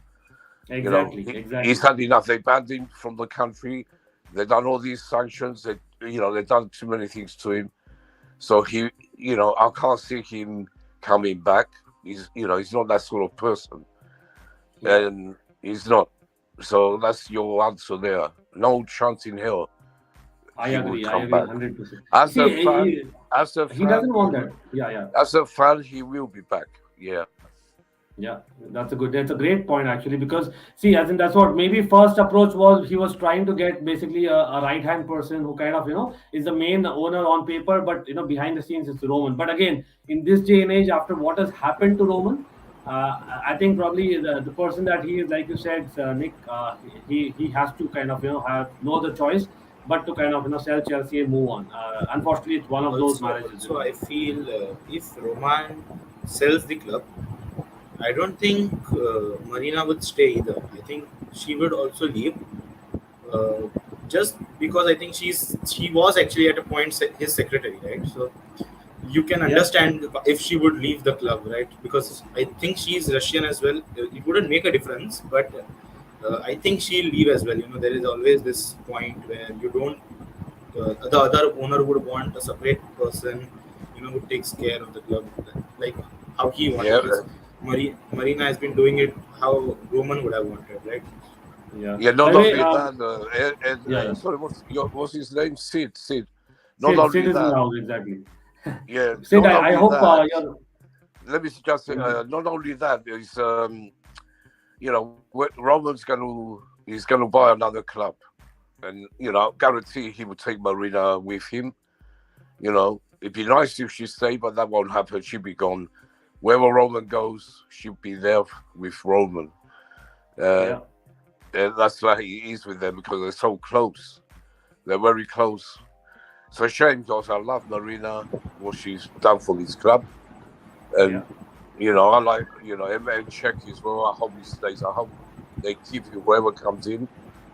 Exactly. He's had enough. They banned him from the country. They've done all these sanctions. They've done too many things to him. So he, I can't see him coming back. He's not that sort of person, and he's not. So that's your answer there. No chance in hell. I agree 100%. As a fan, he doesn't want that. Yeah. As a fan, he will be back. Yeah, that's a great point actually, because see, as in that's what maybe first approach was. He was trying to get basically a right hand person who kind of is the main owner on paper, but behind the scenes it's Roman. But again, in this day and age, after what has happened to Roman, I think probably the person that he is, like you said, Nick, he has to kind of have no other choice but to kind of sell Chelsea and move on. Unfortunately, it's one of those marriages. So I feel if Roman sells the club, I don't think Marina would stay either. I think she would also leave, just because I think she was actually at a point his secretary, right? So you can understand if she would leave the club, right? Because I think she's Russian as well. It wouldn't make a difference, but I think she'll leave as well. There is always this point where you don't. The other owner would want a separate person, who takes care of the club, like how he wanted. Marina has been doing it how Roman would have wanted, right? Yeah. Not only that. Sorry, what's his name? Sid. Not only Sid is that. now, exactly. Yeah. Sid, I hope. Let me just say, not only that, is Roman's he's going to buy another club, and I guarantee he will take Marina with him. It'd be nice if she stayed, but that won't happen. She'll be gone. Wherever Roman goes, she'll be there with Roman. Yeah. And that's why he is with them, because they're so close. They're very close. It's a shame, because I love Marina, what she's done for this club. And, I like, and Czech as well. I hope he stays. I hope they keep whoever comes in.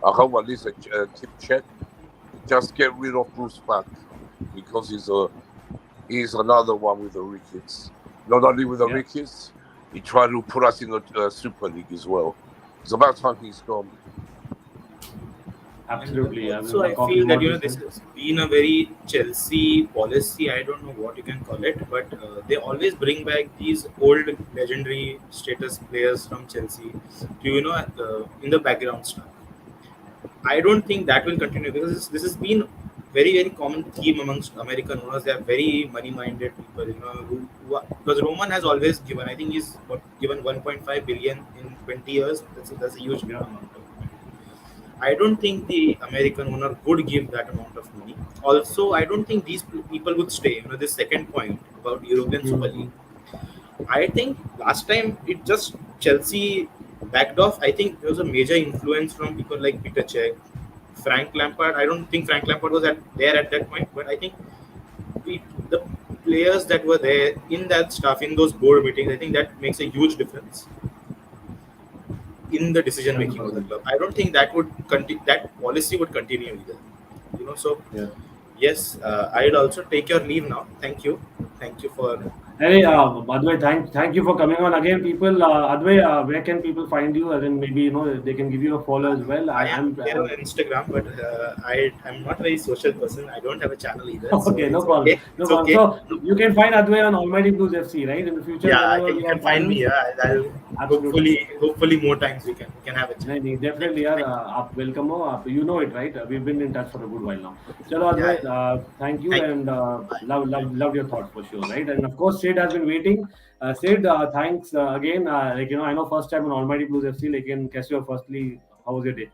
I hope at least they keep Czech. Just get rid of Bruce back, because he's another one with the Ricketts. Not only with the Ricketts, he tried to put us in the Super League as well. It's about time he's gone. Absolutely. So I feel that this has been a very Chelsea policy. I don't know what you can call it, but they always bring back these old legendary status players from Chelsea to in the background stuff. I don't think that will continue, because this has been very, very common theme amongst American owners. They are very money-minded people, because Roman has always given. I think he's given 1.5 billion in 20 years. That's a huge amount of money. I don't think the American owner would give that amount of money. Also, I don't think these people would stay. This second point about European Super League. I think last time it just Chelsea backed off. I think there was a major influence from people like Peter Cech, Frank Lampard. I don't think Frank Lampard was there at that point, but I think the players that were there in that staff, in those board meetings, I think that makes a huge difference in the decision making of the club. I don't think that policy would continue either. Yes, I'd also take your leave now. Thank you for. Hey, Advay, thank you for coming on again, people. Advay, where can people find you? And then maybe they can give you a follow as well. I am there on Instagram, but I'm not a very social person. I don't have a channel either. Okay, no problem. Okay. No problem. Okay. So you can find Advay on Almighty Blues FC, right? In the future. Yeah, you can find me. I'll hopefully more times we can have a chat. Definitely, आप welcome हो. You know it, right? We've been in touch for a good while now. Chalo, Advay, thank you, and love your thoughts for sure, right? And of course, Sid has been waiting. Sid, thanks again. I know first time on Almighty Blues FC, लेकिन कैसे हो? Firstly, how was your day?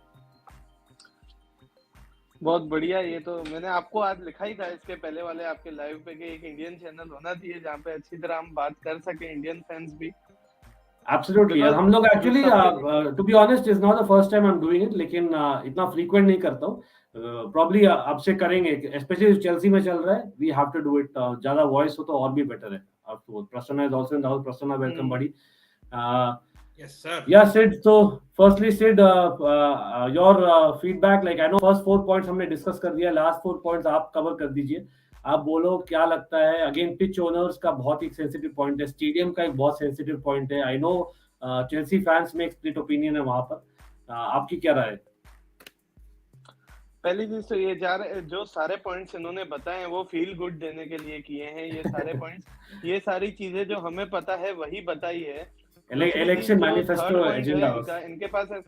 बहुत बढ़िया। ये तो मैंने आपको आज लिखा ही था इसके पहले वाले आपके लाइव पे कि एक इंडियन चैनल होना चाहिए जहाँ पे अच्छी तरह हम बात कर सके, इंडियन फैंस भी। Absolutely. हम लोग actually, to be honest, is not the first time I'm doing it, लेकिन इतना frequent नहीं करता हूँ. Probably अब से करेंगे, especially Chelsea में चल रहा है. We have to do it. ज़्यादा voice हो तो और भी better है. Prasanna is also in the house. Prasanna, welcome, buddy. Yes, sir. Yeah, Sid. So, firstly, Sid, your feedback. Like, I know first 4 points हमने discuss कर दिया. Last 4 points आप cover कर दीजिए. आप बोलो क्या लगता है? Again, pitch owners का बहुत ही sensitive point है. Stadium का एक बहुत sensitive point है. I know Chelsea fans में एक split opinion है वहाँ पर. आपकी क्या राय है? पहली चीज तो ये जो सारे पॉइंट्स इन्होंने बताए हैं वो फील गुड देने के लिए किए हैं। ये सारे पॉइंट्स, ये सारी चीजें जो हमें पता है वही बताई है। इलेक्शन मैनिफेस्टो एजेंडा इनके पास है।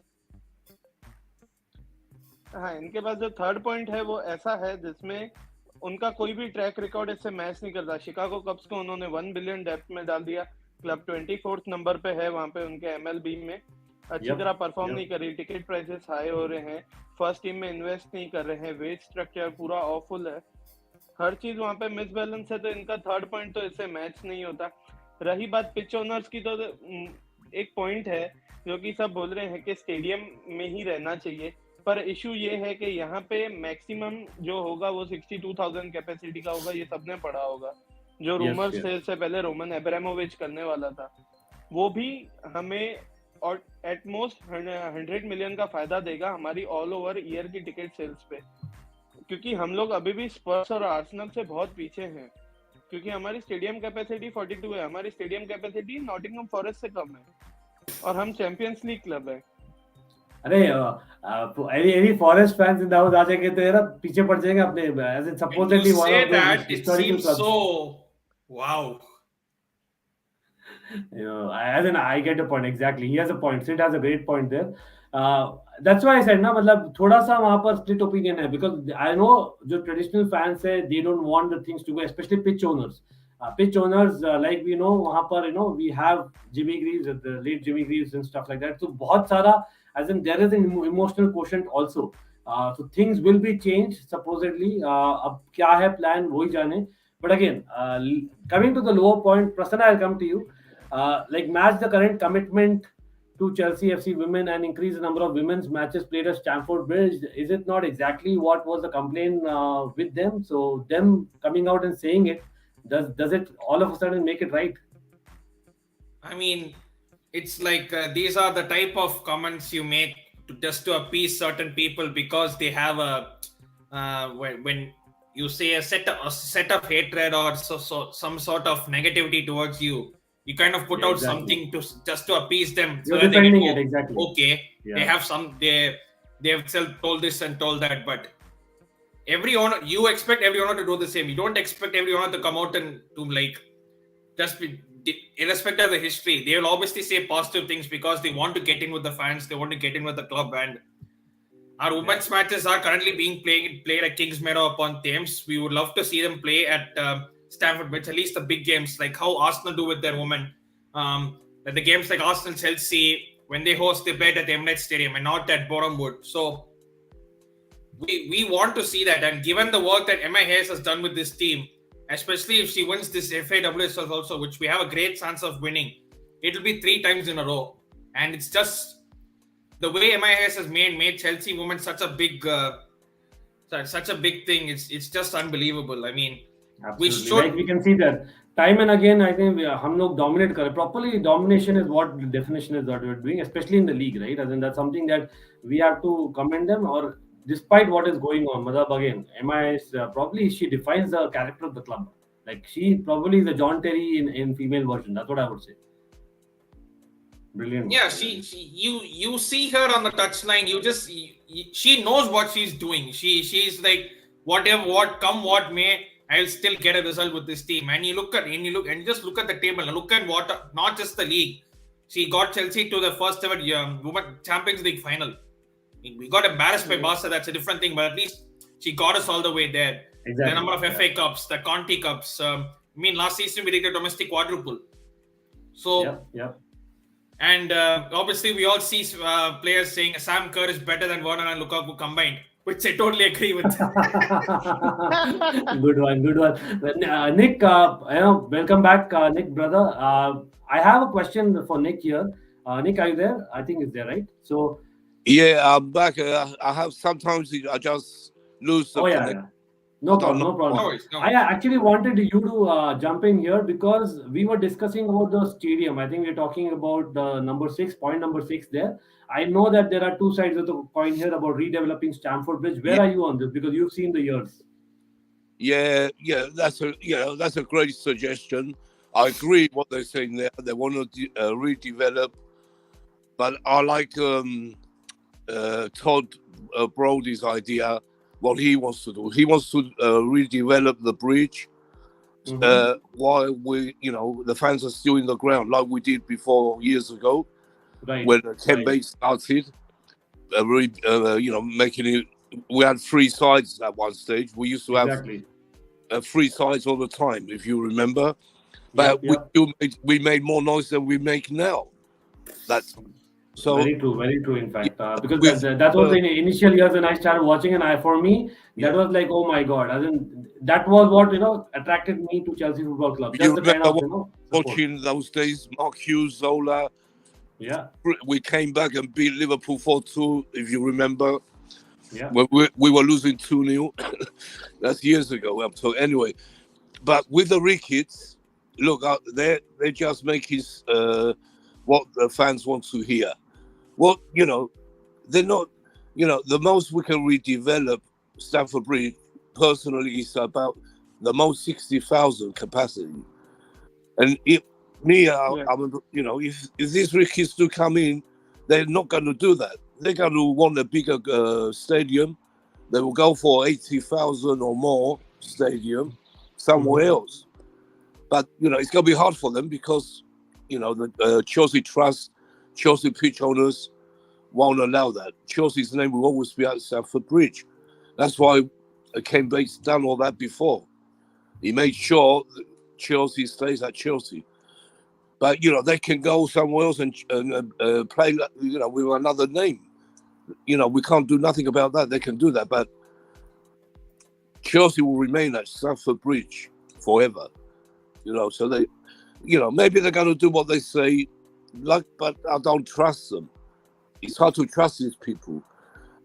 हाँ, इनके पास जो थर्ड पॉइंट है वो ऐसा है जिसमें उनका कोई भी ट्रैक रिकॉर्ड इससे मैच नहीं करता। शिकागो कप्स को उन्होंने 1 बिलियन डेप्थ में डाल दिया। क्लब 24th नंबर पे है वहाँ पे उनके MLB में। अच्छी तरह परफॉर्म नहीं कर रही, टिकट प्राइसेस हाई हो रहे हैं, फर्स्ट टीम में इन्वेस्ट नहीं कर रहे हैं, वेज स्ट्रक्चर पूरा ऑफुल है, हर चीज वहाँ पे मिस बैलेंस है। तो इनका थर्ड पॉइंट तो इससे मैच नहीं होता। रही बात पिच ओनर्स की, तो एक पॉइंट है जो कि सब बोल रहे हैं कि स्टेडियम में ही रहना चाहिए, पर इशू ये है कि यहाँ पे मैक्सिमम जो होगा वो 62,000 कैपेसिटी का होगा। ये सबने पढ़ा होगा। जो रूमर्स थे इससे पहले रोमन एब्रामोविच करने वाला था, वो भी हमें और एटमोस्ट 100 मिलियन का फायदा देगा हमारी ऑल ओवर ईयर की टिकट सेल्स पे, क्योंकि हम लोग अभी भी स्पर्स और आर्सेनल से बहुत पीछे हैं, क्योंकि हमारी स्टेडियम कैपेसिटी 42 है। हमारी स्टेडियम कैपेसिटी नॉटिंघम फॉरेस्ट से कम है और हम चैंपियंस लीग क्लब है। अरे any Forest fans in the house आ जाएंगे तो यार पीछे पड़ जाएंगे अपने, as in supposedly one of the historical clubs. So wow. As in, I get a point exactly. He has a point. Sid has a great point there. That's why I said ना, मतलब थोड़ा सा वहाँ पर split opinion है, because I know जो traditional fans है, they don't want the things to go, especially pitch owners. Pitch owners, like we know, वहाँ पर we have Jimmy Greaves, the late Jimmy Greaves and stuff like that. So बहुत सारा, as in there is an emotional quotient also. So things will be changed supposedly. अब क्या है plan वही जाने. But again, coming to the lower point, Prasanna, I'll come to you. Like match the current commitment to Chelsea FC women and increase the number of women's matches played at Stamford Bridge. Is it not exactly what was the complaint with them? So them coming out and saying it, does it all of a sudden make it right? I mean, it's like these are the type of comments you make just to appease certain people because they have a when you say a set of hatred or some sort of negativity towards you, you kind of put out something to just to appease them. You're defending it exactly. Okay, they have they've told this and told that, but every owner, you expect every owner to do the same. You don't expect every owner to come out and to like just be irrespective of the history. They will obviously say positive things because they want to get in with the fans, they want to get in with the club. And our women's matches are currently being played at Kingsmeadow upon Thames. We would love to see them play at Stamford Bridge, at least the big games, like how Arsenal do with their women. At the games like Arsenal, Chelsea, when they host, they play at the Emirates Stadium and not at Boreham Wood. So we want to see that. And given the work that Emma Hayes has done with this team, especially if she wins this FAWSL also, which we have a great chance of winning, it'll be 3 times in a row. And it's just the way MIS has made Chelsea women such a big thing. It's just unbelievable. I mean, absolutely. We can see that time and again. I think हम लोग dominate कर properly. Domination is what the definition is that we're doing, especially in the league, right? I think that's something that we have to commend them. Or despite what is going on, Madhab again, MIS probably she defines the character of the club. Like she probably is a John Terry in female version. That's what I would say. Brilliant. Yeah, you see her on the touchline. She knows what she's doing. She's like, what may, I'll still get a result with this team. And you just look at the table and look at what, not just the league. She got Chelsea to the first ever Women Champions League final. I mean, we got embarrassed by Barca. That's a different thing, but at least she got us all the way there. Exactly. The number of FA Cups, the Conte Cups. I mean, last season we did a domestic quadruple. So, yeah. And obviously, we all see players saying Sam Kerr is better than Werner and Lukaku combined, which I totally agree with. Good one. Nick, welcome back, Nick, brother. I have a question for Nick here. Nick, are you there? I think it's there, right? So. Yeah, I'm back. I have sometimes I just lose the connection. Yeah. No problem. No worries. I actually wanted you to jump in here because we were discussing about the stadium. I think we're talking about the point number 6 there. I know that there are two sides of the coin here about redeveloping Stamford Bridge. Where are you on this? Because you've seen the years. Yeah, that's a great suggestion. I agree with what they're saying there. They want to redevelop, but I like Todd Brody's idea. What he wants to do, he wants to redevelop the bridge while the fans are still in the ground, like we did before years ago, right? When Conte-Ball started, making it. We had 3 sides at one stage. We used to have 3 sides all the time, if you remember. But we made more noise than we make now. That's. So, very true. In fact, because that was the initial years when I started watching, and for me, that was like, oh my god! That was what attracted me to Chelsea Football Club. Just the kind of watching those days, Mark Hughes, Zola. Yeah, we came back and beat Liverpool 4-2, if you remember. Yeah, when we were losing 2-0. That's years ago. So anyway, but with the Ricketts, look, they're just making what the fans want to hear. Well, they're not, the most we can redevelop Stamford Bridge, personally, is about the most 60,000 capacity. And if these Ricketts do come in, they're not going to do that. They're going to want a bigger stadium. They will go for 80,000 or more stadium somewhere else. But, it's going to be hard for them because the Chelsea Trust, Chelsea pitch owners won't allow that. Chelsea's name will always be at Stamford Bridge. That's why Conte-Ball's done all that before. He made sure that Chelsea stays at Chelsea. But, they can go somewhere else and play, with another name. We can't do nothing about that. They can do that. But Chelsea will remain at Stamford Bridge forever. So they, maybe they're going to do what they say, but I don't trust them. It's hard to trust these people.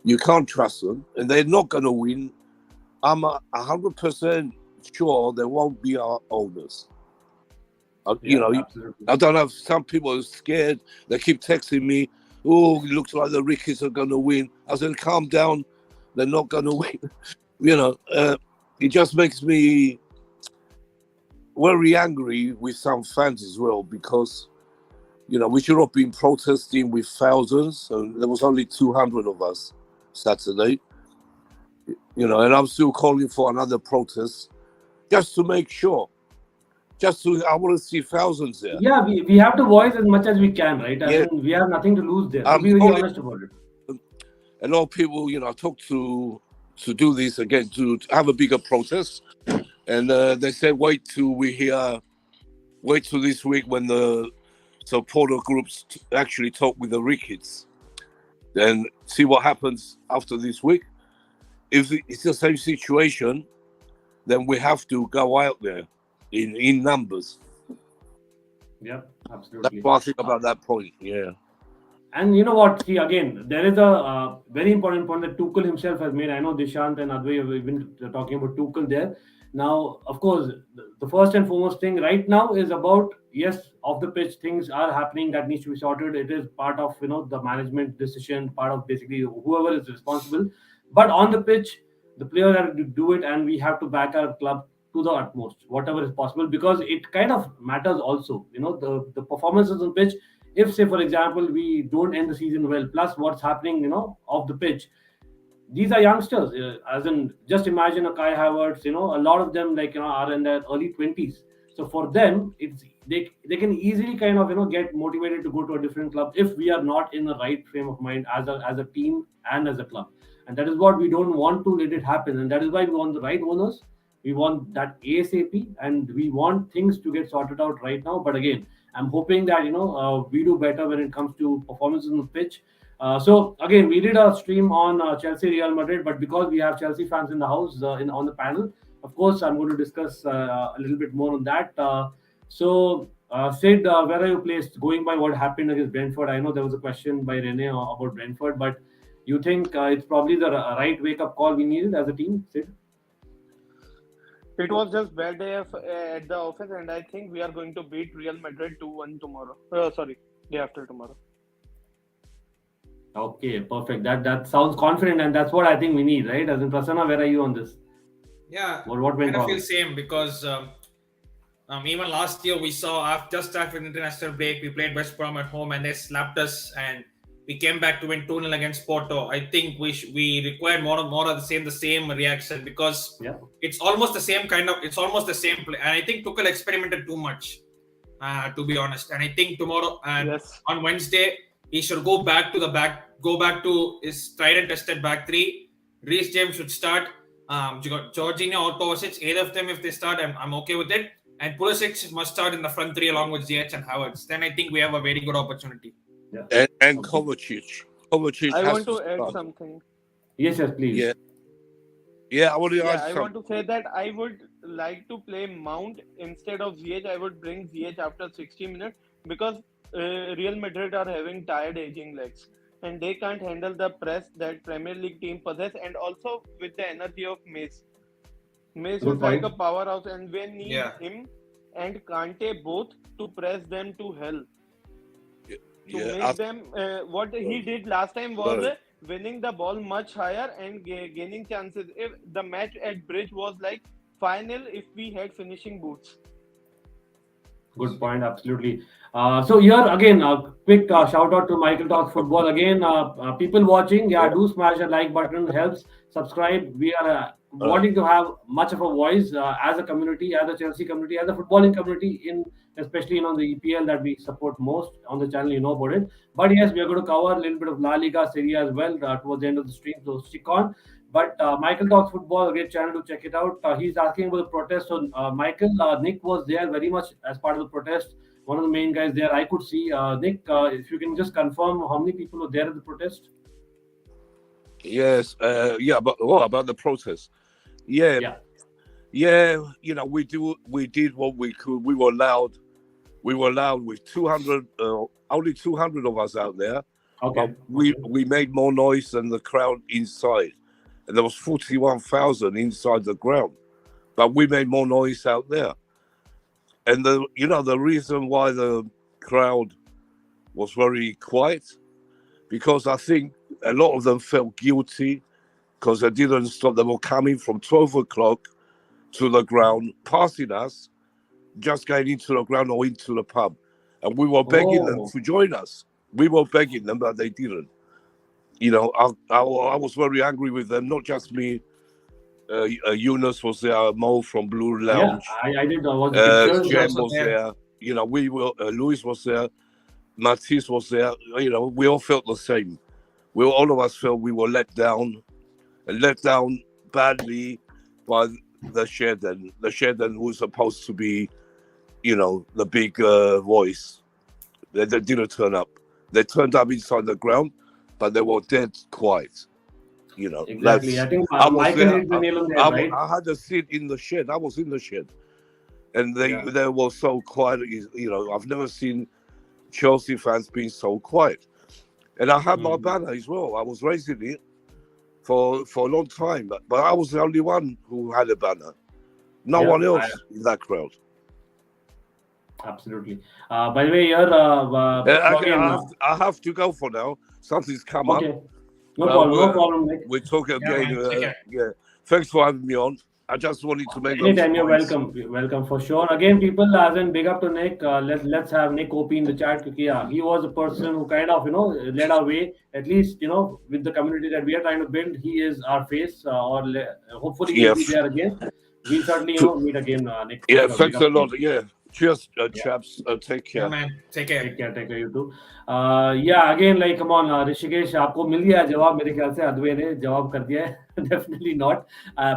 You can't trust them, and they're not going to win. I'm 100% sure they won't be our owners. Absolutely. I don't know if some people are scared. They keep texting me, "Oh, it looks like the Ricketts are going to win." I said, "Calm down. They're not going to win." It just makes me very angry with some fans as well, because we should have been protesting with thousands, and there was only 200 of us Saturday. And I'm still calling for another protest just to make sure. I want to see thousands there. Yeah, we have to voice as much as we can, right? I mean, we have nothing to lose there. To be very honest about it. A lot of people, I talked to do this again, to have a bigger protest, and they said wait till this week when the supporter groups actually talk with the Ricketts, then see what happens after this week. If it's the same situation, then we have to go out there in numbers. Yeah, absolutely. That's what I think about that point. Yeah. And you know what? See, again, there is a very important point that Tuchel himself has made. I know Dishant and Advay have been talking about Tuchel there. Now, of course, the first and foremost thing right now is about, yes, off the pitch, things are happening that needs to be sorted. It is part of, the management decision, part of basically whoever is responsible. But on the pitch, the players have to do it, and we have to back our club to the utmost, whatever is possible, because it kind of matters also. The performances on pitch. If, say, for example, we don't end the season well, plus what's happening, off the pitch, these are youngsters. As in, just imagine a Kai Havertz. A lot of them are in their early 20s. So for them, they can easily kind of get motivated to go to a different club if we are not in the right frame of mind as a team and as a club. And that is what we don't want to let it happen. And that is why we want the right owners. We want that ASAP, and we want things to get sorted out right now. But again, I'm hoping that we do better when it comes to performances on the pitch. So again, we did a stream on Chelsea Real Madrid, but because we have Chelsea fans in the house on the panel, of course, I'm going to discuss a little bit more on that. So Sid, where are you placed? Going by what happened against Brentford, I know there was a question by Rene about Brentford, but you think it's probably the right wake-up call we needed as a team, Sid? It was just bad day at the office, and I think we are going to beat Real Madrid 2-1 tomorrow. Day after tomorrow. Okay, perfect. That sounds confident, and that's what I think we need, right? As in, Prasanna, where are you on this? Yeah, what went wrong? I feel same, because even last year we saw just after the international break, we played West Brom at home and they slapped us, and we came back to win 2-0 against Porto. I think we required more of the same reaction, because it's almost the same play. And I think Tuchel experimented too much, to be honest. And I think tomorrow and on Wednesday, he should go back to his tried and tested back three. Reece James should start. Jorginho or Kovacic, either of them, if they start, I'm okay with it. And Pulisic must start in the front three along with Ziyech and Havertz. Then I think we have a very good opportunity. Yeah. And Kovacic. I want to add something. Yes, please. Yeah, I want to add something. I want to say that I would like to play Mount instead of Ziyech. I would bring Ziyech after 60 minutes, because Real Madrid are having tired, aging legs, and they can't handle the press that Premier League team possess, and also with the energy of Mace. Mace is like a powerhouse, and we need him and Conte both to press them to hell. Make them what he did last time was winning the ball much higher and gaining chances. If the match at Bridge was like final, if we had finishing boots. Good point, absolutely. So here again, a quick shout out to Michael Talks Football. Again, people watching, do smash the like button, helps. Subscribe. We are wanting to have much of a voice as a community, as a Chelsea community, as a footballing community, especially the EPL that we support most on the channel. You know about it. But yes, we are going to cover a little bit of La Liga, Serie A as well towards the end of the stream. So stick on. But Michael Talks Football, a great channel to check it out. He's asking about the protest. So Michael, Nick was there very much as part of the protest. One of the main guys there, I could see. Nick, if you can just confirm how many people were there at the protest? Yes. But what about the protest? Yeah. Yeah, we did what we could. We were allowed with 200, only 200 of us out there. Okay. But we made more noise than the crowd inside. And there was 41,000 inside the ground. But we made more noise out there. And the reason why the crowd was very quiet, because I think a lot of them felt guilty because they didn't stop. They were coming from 12 o'clock to the ground, passing us, just going into the ground or into the pub. And we were begging them to join us. We were begging them, but they didn't. I was very angry with them, not just me. Yunus was there, Mo from Blue Lounge. Yeah, I did know. Jem was there. We were. Luis was there. Matisse was there. We all felt the same. All of us felt we were let down badly by the Shedden. The Shedden was supposed to be, the big voice. They didn't turn up. They turned up inside the ground, but they were dead quiet. Exactly. I think Michael hit the nail on the head, right? I had a seat in the shed. I was in the shed, and they were so quiet. I've never seen Chelsea fans being so quiet. And I had my banner as well. I was raising it for a long time, but I was the only one who had a banner. No one else in that crowd. Absolutely. By the way, here, I have to go for now. Something's come up. No problem, Nick. We'll talk again. Yeah. Thanks for having me on. I just wanted to make anytime you're welcome. You're welcome for sure. Again, people, as in big up to Nick. Let's have Nick OP in the chat because he was a person who kind of led our way. At least with the community that we are trying to build, he is our face. Hopefully he'll be there again. We'll certainly meet again, Nick. Yeah, thanks a lot. Yeah. Cheers, chaps. Take care. Yeah, man. Take care. Take care, you too. Again, like, come on, Rishikesh, आपको मिल गया जवाब मेरे ख्याल से अद्वै ने जवाब कर दिया है. Definitely not.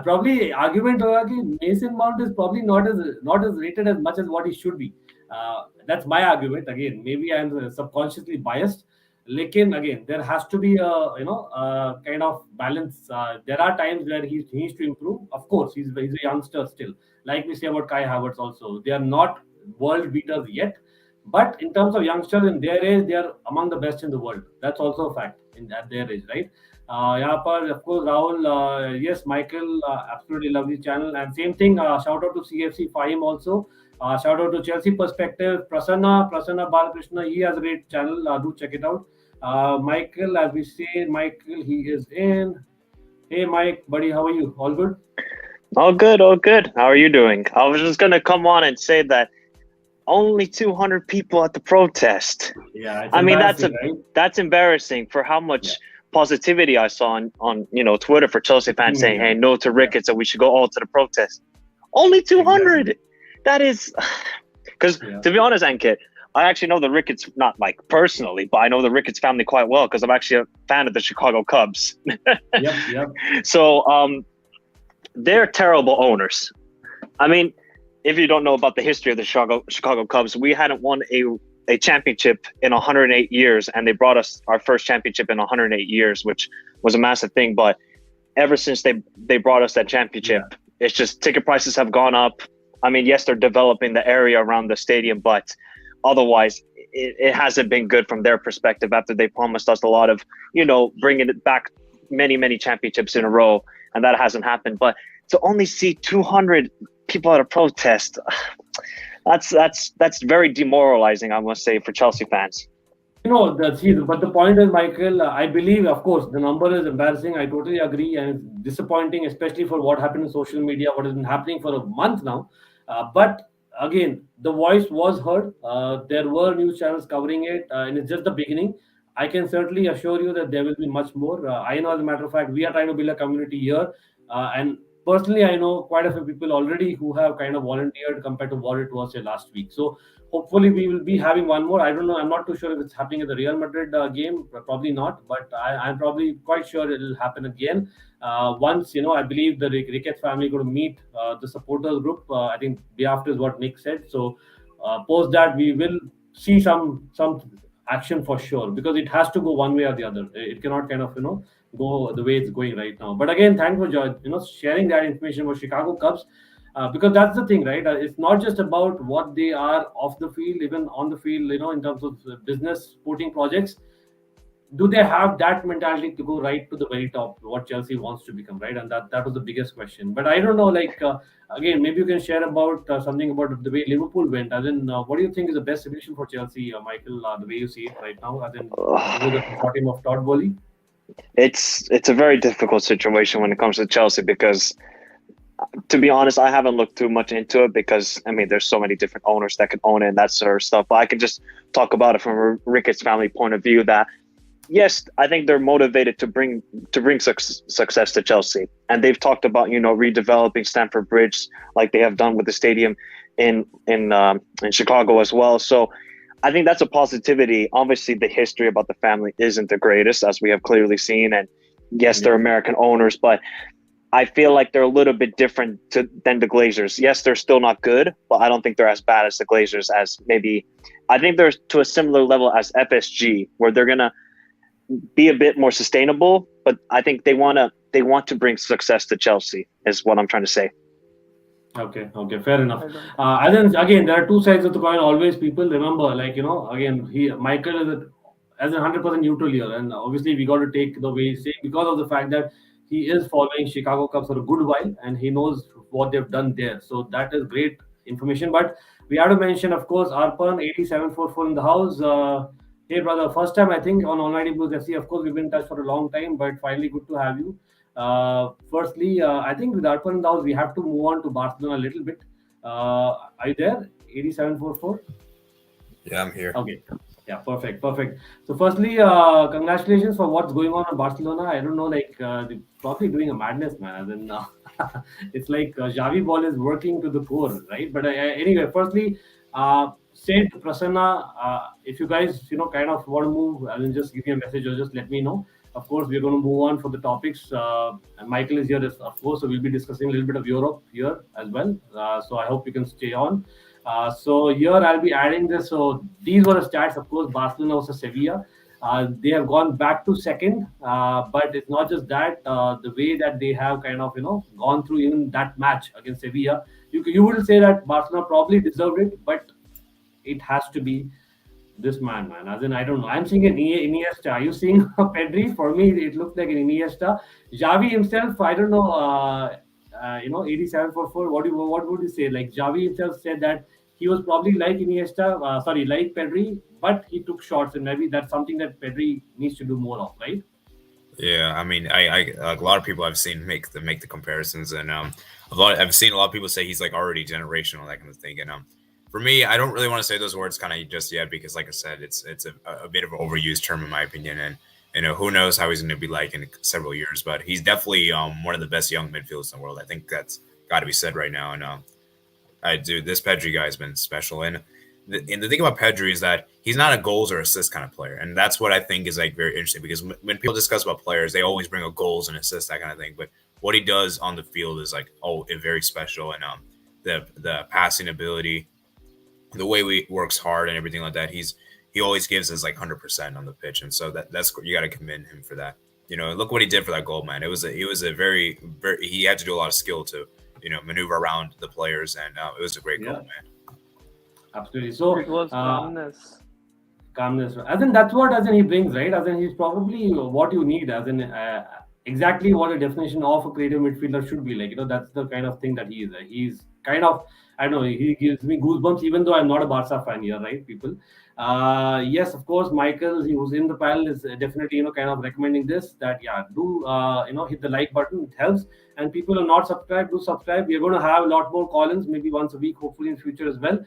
Probably argument होगा कि Mason Mount is probably not as rated as much as what he should be. That's my argument. Again, maybe I'm subconsciously biased. Lekin again, there has to be a kind of balance. There are times where he needs to improve. Of course, he's a youngster still. Like we say about Kai Havertz also, they are not world beaters yet, but in terms of youngsters in their age, they are among the best in the world. That's also a fact at their age, right? Of course, Rahul, yes, Michael, absolutely lovely channel, and same thing. Shout out to CFC Fahim also. Shout out to Chelsea Perspective, Prasanna Balakrishna. He has a great channel. Do check it out. Michael, as we say, Michael, he is in. Hey, Mike, buddy, how are you? All good? All good. How are you doing? I was just going to come on and say that only 200 people at the protest. Yeah, I mean, that's embarrassing for how much positivity I saw on Twitter for Chelsea fans saying, hey, no to Ricketts and we should go all to the protest. Only 200. Exactly. That is, because to be honest, Ankit, I actually know the Ricketts, not like personally, but I know the Ricketts family quite well because I'm actually a fan of the Chicago Cubs. Yep. So they're terrible owners. I mean, if you don't know about the history of the Chicago Cubs, we hadn't won a championship in 108 years, and they brought us our first championship in 108 years, which was a massive thing. But ever since they brought us that championship, it's just ticket prices have gone up. I mean, yes, they're developing the area around the stadium, but otherwise, it hasn't been good from their perspective after they promised us a lot of, bringing it back many championships in a row, and that hasn't happened. But to only see 200 people at a protest, that's very demoralizing, I must say, for Chelsea fans. But the point is, Michael, I believe, of course, the number is embarrassing. I totally agree, and it's disappointing, especially for what happened in social media, what has been happening for a month now. But again, the voice was heard. There were news channels covering it, and it's just the beginning. I can certainly assure you that there will be much more. I know, as a matter of fact, we are trying to build a community here, and personally, I know quite a few people already who have kind of volunteered compared to what it was last week. So hopefully we will be having one more. I don't know. I'm not too sure if it's happening at the Real Madrid game. Probably not. But I'm probably quite sure it will happen again. Once, I believe the Ricketts family going to meet the supporters group. I think day after is what Nick said. So post that, we will see some action for sure, because it has to go one way or the other. It cannot kind of, go the way it's going right now. But again, thanks for sharing that information about Chicago Cubs. because that's the thing, right? It's not just about what they are off the field, even on the field, in terms of business, sporting projects. Do they have that mentality to go right to the very top, what Chelsea wants to become, right? And that was the biggest question. But I don't know, again, maybe you can share about something about the way Liverpool went. As in, what do you think is the best solution for Chelsea, Michael, the way you see it right now, as in the consortium of Todd Bowley? It's a very difficult situation when it comes to Chelsea because, to be honest, I haven't looked too much into it because, I mean, there's so many different owners that can own it and that sort of stuff. But I can just talk about it from a Ricketts family point of view that, yes, I think they're motivated to bring success to Chelsea. And they've talked about, redeveloping Stamford Bridge like they have done with the stadium in Chicago as well. So I think that's a positivity. Obviously, the history about the family isn't the greatest, as we have clearly seen. And yes, they're American owners, but I feel like they're a little bit different than the Glazers. Yes, they're still not good, but I don't think they're as bad as the Glazers. I think they're to a similar level as FSG, where they're gonna be a bit more sustainable. But I think they want to bring success to Chelsea, is what I'm trying to say. Okay, fair enough. And then again, there are two sides of the coin. Always, people remember, again, Michael is as a 100% neutral here, and obviously we got to take the way he's saying because of the fact that he is following Chicago Cubs for a good while, and he knows what they've done there. So that is great information. But we have to mention, of course, Arpon 8744 in the house. Hey, brother, first time I think on Online Blues FC. Of course, we've been in touch for a long time, but finally good to have you. Firstly, I think with Arpon in the house, we have to move on to Barcelona a little bit. Are you there? 8744? Yeah, I'm here. Okay. Yeah, perfect. So firstly, congratulations for what's going on in Barcelona. I don't know, they're probably doing a madness, man. As in, it's like Xavi ball is working to the core, right? But anyway, firstly, Sid, Prasanna, if you guys, kind of want to move, and then just give me a message or just let me know. Of course, we're going to move on for the topics. And Michael is here, of course, so we'll be discussing a little bit of Europe here as well. So I hope you can stay on. So here I'll be adding this. So these were the stats, of course. Barcelona versus Sevilla. They have gone back to second, but it's not just that. The way that they have kind of gone through even that match against Sevilla, you would say that Barcelona probably deserved it, but it has to be this man. As in, I don't know. I'm seeing an Iniesta. Are you seeing Pedri? For me, it looks like an Iniesta. Xavi himself, I don't know. 8744. What would you say? Like Xavi himself said that he was probably like Iniesta, like Pedri, but he took shots, and maybe that's something that Pedri needs to do more of, right? Yeah, I mean, I a lot of people I've seen make the comparisons, and I've seen a lot of people say he's like already generational, that kind of thing. And for me, I don't really want to say those words kind of just yet because, like I said, it's a bit of an overused term in my opinion, and who knows how he's going to be like in several years. But he's definitely one of the best young midfielders in the world. I think that's got to be said right now. And this Pedri guy has been special. And the thing about Pedri is that he's not a goals or assists kind of player, and that's what I think is like very interesting because when people discuss about players, they always bring up goals and assists, that kind of thing. But what he does on the field is like very special, and the passing ability, the way he works hard and everything like that. He always gives us like 100% on the pitch, and so that's you got to commend him for that. Look what he did for that goal, man. It was a very he had to do a lot of skill to maneuver around the players, and it was a great goal, man. Absolutely. So it was calmness. As in that's what he brings, right? As in he's probably what you need. As in exactly what a definition of a creative midfielder should be like. That's the kind of thing that he is. He's kind of, I don't know, he gives me goosebumps even though I'm not a Barca fan here, right, people? Yes, of course, Michael, he was in the panel, is definitely, kind of recommending this, that, do, hit the like button. It helps. And people who are not subscribed, do subscribe. We're going to have a lot more call-ins, maybe once a week, hopefully in future as well.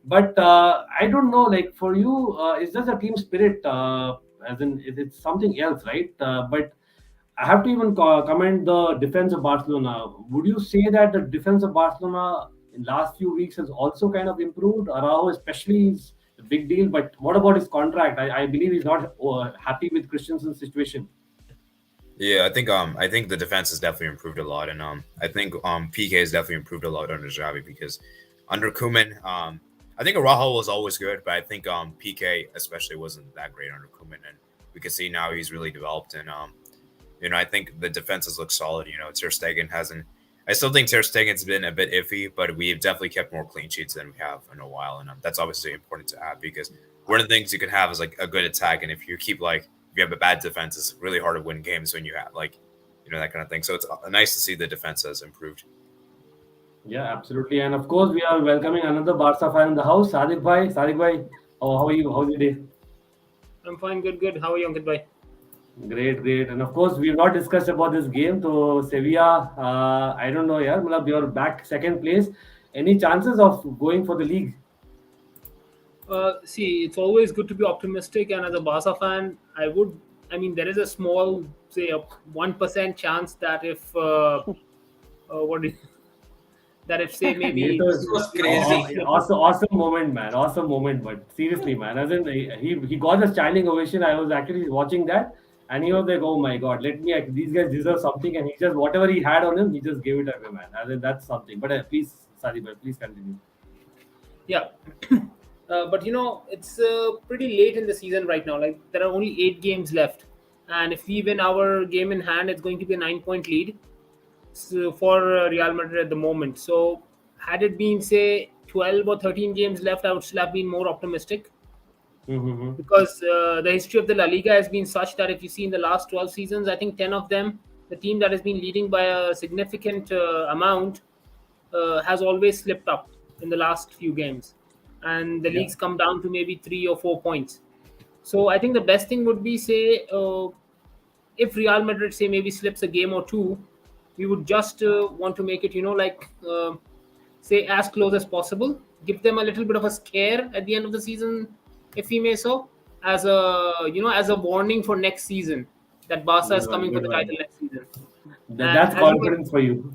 But I don't know, like for you, it's just a team spirit, as in it's something else, right? But I have to even comment the defense of Barcelona. Would you say that the defense of Barcelona in last few weeks has also kind of improved? Araujo especially is a big deal, but what about his contract? I believe he's not happy with Christensen's situation. Yeah, I think the defense has definitely improved a lot, and I think PK has definitely improved a lot under Xavi because under Koeman, I think Araujo was always good, but I think PK especially wasn't that great under Koeman, and we can see now he's really developed, and I think the defenses look solid. Ter Stegen hasn't. I still think Ter Stegen's been a bit iffy, but we've definitely kept more clean sheets than we have in a while, and that's obviously important to have because one of the things you can have is like a good attack, and if you have a bad defense, it's really hard to win games when you have that kind of thing. So it's nice to see the defense has improved. Yeah, absolutely. And of course, we are welcoming another Barca fan in the house, Sadiq bhai. Sadiq bhai, how are you? How's your day? I'm fine, good. How are you, Ankit bhai? Great. And of course, we have not discussed about this game. So Sevilla, I don't know, yeah, you're back second place. Any chances of going for the league? See, it's always good to be optimistic, and as a Barca fan, there is a small, say, a 1% chance that if say maybe It was crazy. Awesome moment, man. Awesome moment, but seriously, man, as in he got a standing ovation. I was actually watching that, and he was like, "Oh my God, these guys deserve something," and he just whatever he had on him, he just gave it away, man. As in that's something. But please, Sadiq, please continue. Yeah. But it's pretty late in the season right now. Like there are only 8 games left, and if we win our game in hand, it's going to be a 9-point lead for Real Madrid at the moment. So had it been say 12 or 13 games left, I would still have been more optimistic because the history of the La Liga has been such that if you see in the last 12 seasons, I think 10 of them, the team that has been leading by a significant amount has always slipped up in the last few games, and the leagues come down to maybe 3 or 4 points. So I think the best thing would be say if Real Madrid say maybe slips a game or two, we would just want to make it say as close as possible, give them a little bit of a scare at the end of the season, if we may so, as a warning for next season that Barca is coming for the title next season. That's confidence for you.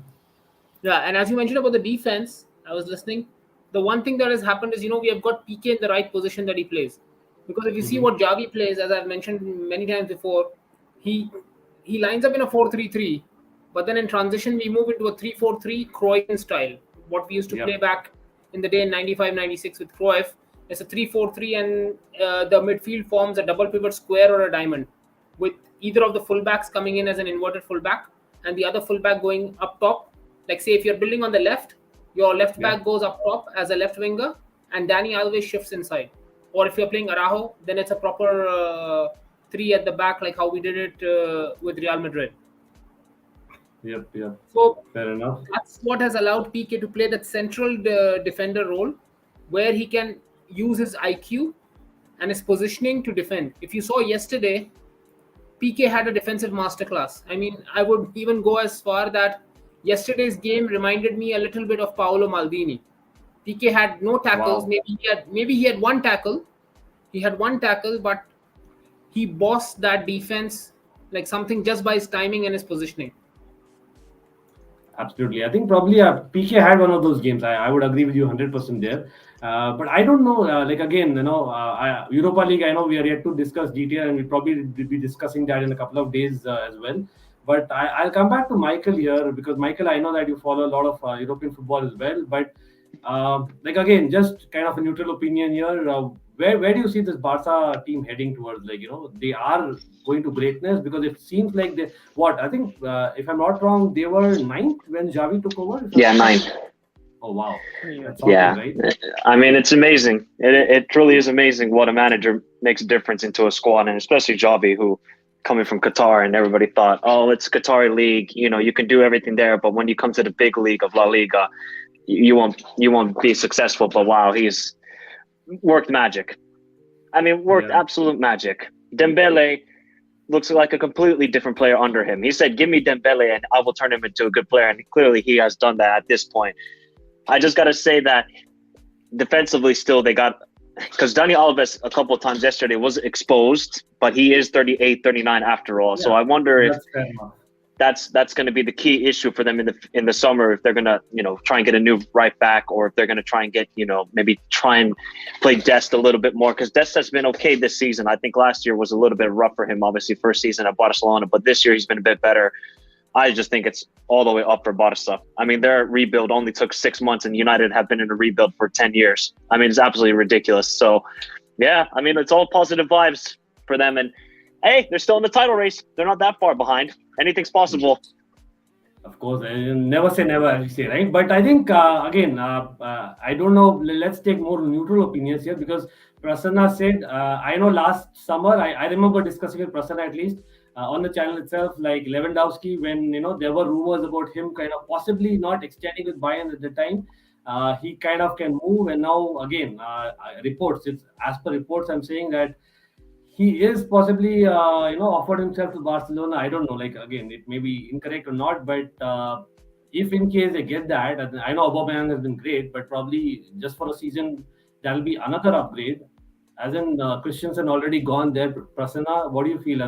Yeah, and as you mentioned about the defense, I was listening. The one thing that has happened is, we have got Piqué in the right position that he plays. Because if you see what Xavi plays, as I've mentioned many times before, he lines up in a 4-3-3, but then in transition, we move into a 3-4-3 Cruyff style. What we used to play back in the day in 95-96 with Cruyff. It's a 3-4-3, and the midfield forms a double pivot square or a diamond, with either of the fullbacks coming in as an inverted fullback, and the other fullback going up top. Like say if you're building on the left, your left back goes up top as a left winger, and Dani Alves shifts inside. Or if you're playing Araujo, then it's a proper 3 at the back, like how we did it with Real Madrid. Yep. So fair enough. That's what has allowed Piqué to play that central defender role, where he can use his IQ and his positioning to defend. If you saw yesterday, Piqué had a defensive masterclass. I mean, I would even go as far that yesterday's game reminded me a little bit of Paolo Maldini. Piqué had no tackles. Wow. Maybe he had one tackle. He had one tackle, but he bossed that defense like something just by his timing and his positioning. Absolutely. I think probably Piqué had one of those games. I would agree with you 100% there. But I don't know, Europa League, I know we are yet to discuss detail, and we'll probably be discussing that in a couple of days as well. But I'll come back to Michael here, because Michael, I know that you follow a lot of European football as well. But again, just kind of a neutral opinion here. Where do you see this Barca team heading towards? They are going to greatness, because it seems like I think if I'm not wrong, they were 9th when Xavi took over. Yeah, 9th. Oh wow! Yeah, right? I mean, it's amazing. It truly is amazing what a manager makes a difference into a squad, and especially Xavi, who coming from Qatar, and everybody thought, oh, it's Qatari league. You can do everything there, but when you come to the big league of La Liga, you won't be successful. But wow, he's worked magic. I mean, absolute magic. Dembele looks like a completely different player under him. He said, give me Dembele and I will turn him into a good player. And clearly he has done that at this point. I just got to say that defensively still because Dani Alves a couple of times yesterday was exposed, but he is 38, 39 after all. Yeah, so I wonder if that's going to be the key issue for them in the summer, if they're going to, try and get a new right back, or if they're going to try and get, maybe try and play Dest a little bit more, because Dest has been okay this season. I think last year was a little bit rough for him, obviously first season at Barcelona, but this year he's been a bit better. I just think it's all the way up for Barca. I mean, their rebuild only took 6 months, and United have been in a rebuild for 10 years. I mean, it's absolutely ridiculous. So, yeah, I mean, it's all positive vibes for them. And, hey, they're still in the title race. They're not that far behind. Anything's possible. Of course, I never say never, as you say, right? But I think again, I don't know. Let's take more neutral opinions here because Prasanna said, I know last summer, I remember discussing with Prasanna at least on the channel itself, like Lewandowski, when there were rumors about him kind of possibly not extending with Bayern at the time. He kind of can move, and now again, reports. It's as per reports, I'm saying that he is possibly offered himself to Barcelona. I don't know. Like again, it may be incorrect or not, but if in case they get that, and I know Aubameyang has been great, but probably just for a season that'll be another upgrade. As in Christensen already gone there. Prasanna, what do you feel?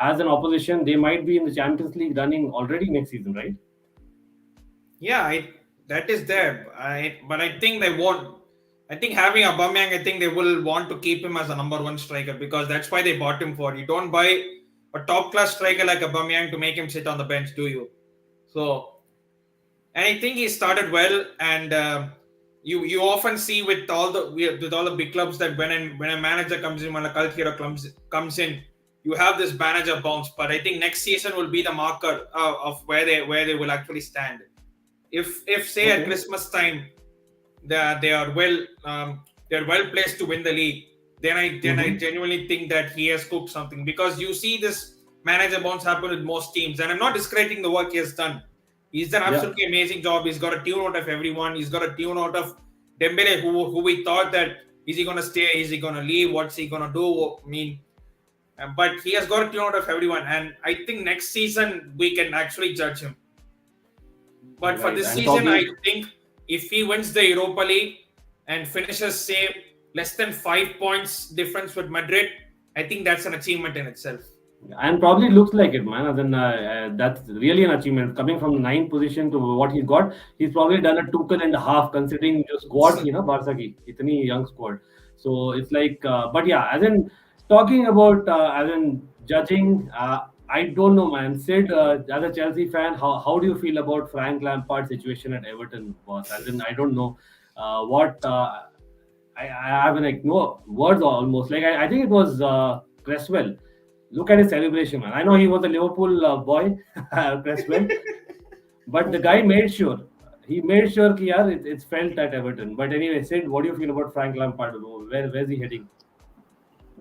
As an opposition, they might be in the Champions League running already next season, right? Yeah, that is there. But I think they won't. I think having Aubameyang, I think they will want to keep him as a number one striker because that's why they bought him for. You don't buy a top class striker like Aubameyang to make him sit on the bench, do you? So, and I think he started well. And you often see with all the big clubs that when a manager comes in, when a cult hero comes in, you have this manager bounce. But I think next season will be the marker of where they will actually stand. If say at Christmas time they are well placed to win the league, then I genuinely think that he has cooked something because you see this manager bounce happen with most teams, and I'm not discrediting the work he has done. He's done absolutely amazing job. He's got a tune out of everyone. He's got a tune out of Dembele, who we thought that is he gonna stay, is he gonna leave, what's he gonna do? I mean, but he has got a tune out of everyone, and I think next season we can actually judge him. But for this season, I think if he wins the Europa League and finishes, say, less than 5 points difference with Madrid, I think that's an achievement in itself. And probably looks like it, man. That's really an achievement. Coming from the 9th position to what he's got, he's probably done a Tuchel and a half considering the squad, Barca ki, itni young squad. So it's like, but yeah, as in talking about, as in judging, I don't know, man. Sid, as a Chelsea fan, how do you feel about Frank Lampard's situation at Everton, boss? As in, I don't know I have like no words almost. Like I think it was Cresswell. Look at his celebration, man. I know he was a Liverpool boy, Cresswell, but the guy made sure. He made sure that it's felt at Everton. But anyway, Sid, what do you feel about Frank Lampard? Where's he heading?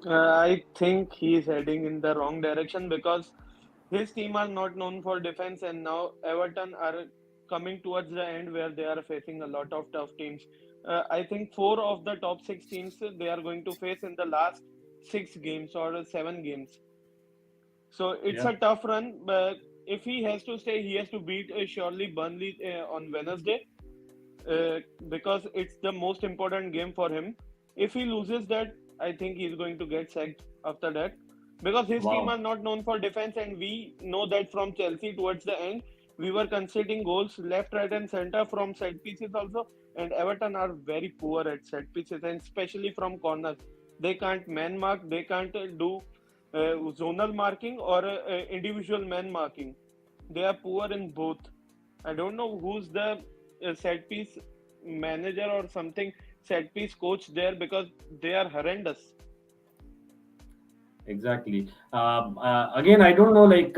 I think he's heading in the wrong direction because his team are not known for defense, and now Everton are coming towards the end where they are facing a lot of tough teams. I think 4 of the top 6 teams they are going to face in the last 6 games or 7 games. So it's a tough run, but if he has to stay, he has to beat surely Burnley on Wednesday because it's the most important game for him. If he loses that, I think he's going to get sacked after that because his team are not known for defense, and we know that from Chelsea towards the end, we were conceding goals left, right, and center from set pieces also, and Everton are very poor at set pieces, and especially from corners. They can't man mark, they can't do zonal marking or individual man marking. They are poor in both. I don't know who's the set piece manager or something, set piece coach there because they are horrendous. Exactly. Again, I don't know, like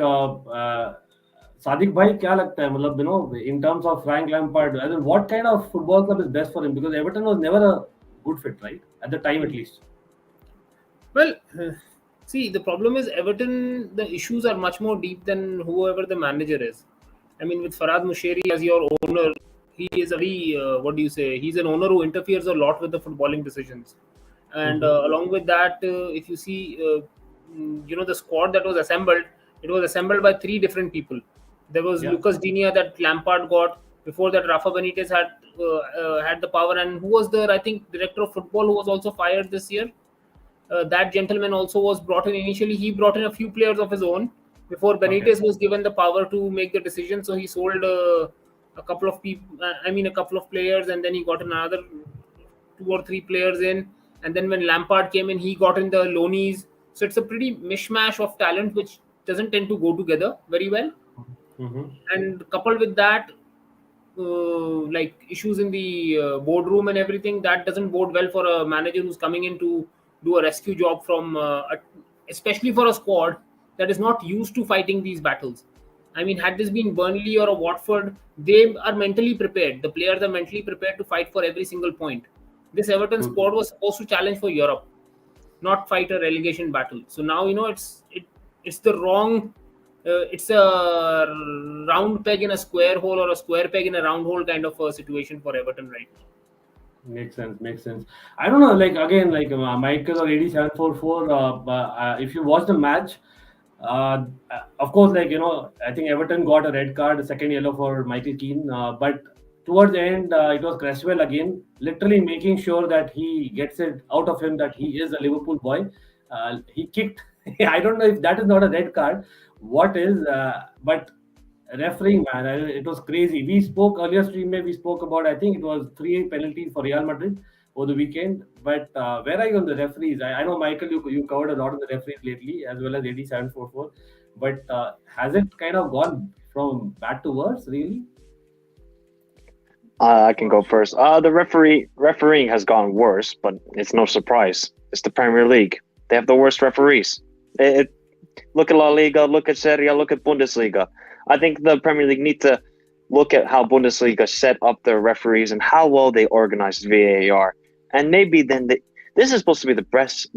Sadiq bhai, क्या लगता है? मतलब, in terms of Frank Lampard, I mean, what kind of football club is best for him? Because Everton was never a good fit, right? At the time, at least. Well, see, the problem is Everton, the issues are much more deep than whoever the manager is. I mean, with Farhad Mushiri as your owner, he is a very, he's an owner who interferes a lot with the footballing decisions. And along with that, if you see, the squad that was assembled, it was assembled by 3 different people. There was Lucas Digne that Lampard got. Before that, Rafa Benitez had the power. And who was the, I think, director of football who was also fired this year? That gentleman also was brought in initially. He brought in a few players of his own before Benitez was given the power to make the decision. So he sold a couple of people, a couple of players, and then he got another 2 or 3 players in. And then when Lampard came in, he got in the loanies. So it's a pretty mishmash of talent, which doesn't tend to go together very well. And coupled with that, like issues in the boardroom and everything, that doesn't bode well for a manager who's coming in to do a rescue job from, especially for a squad that is not used to fighting these battles. I mean, had this been Burnley or a Watford, they are mentally prepared. The players are mentally prepared to fight for every single point. This Everton squad was supposed to challenge for Europe, not fight a relegation battle. So now it's the wrong. It's a round peg in a square hole or a square peg in a round hole kind of a situation for Everton right now. Makes sense. I don't know, like again, like Michael or 8744. If you watch the match, of course, like I think Everton got a red card, a second yellow for Michael Keane. But towards the end, it was Cresswell again, literally making sure that he gets it out of him that he is a Liverpool boy. He kicked. I don't know if that is not a red card. What is? But refereeing, man, it was crazy. We spoke earlier stream we spoke about, I think it was 3 penalties for Real Madrid over the weekend. But where are you on the referees? I know, Michael, you covered a lot of the referees lately, as well as 8744. But has it kind of gone from bad to worse, really? I can go first. The refereeing has gone worse, but it's no surprise. It's the Premier League. They have the worst referees. Look at La Liga, look at Serie A, look at Bundesliga. I think the Premier League need to look at how Bundesliga set up their referees and how well they organized VAR. And maybe then this is supposed to be the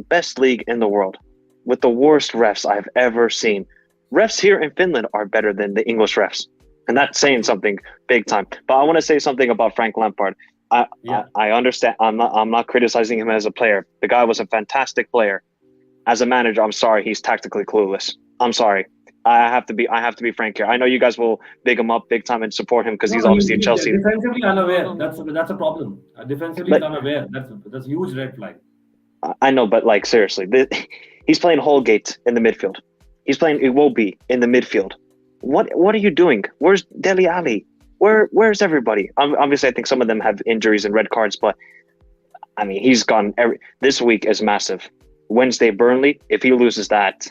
best league in the world with the worst refs I've ever seen. Refs here in Finland are better than the English refs. And that's saying something big time. But I want to say something about Frank Lampard. I understand. I'm not criticizing him as a player. The guy was a fantastic player. As a manager, I'm sorry, he's tactically clueless. I'm sorry. I have to be frank here. I know you guys will big him up big time and support him because he's obviously a Chelsea. Defensively unaware. That's a problem. Defensively unaware. That's a huge red flag. I know, but like seriously, he's playing Holgate in the midfield. He's playing Iwobi in the midfield. What are you doing? Where's Dele Alli? Where's everybody? Obviously, I think some of them have injuries and red cards, but I mean, he's gone. This week is massive. Wednesday, Burnley. If he loses that,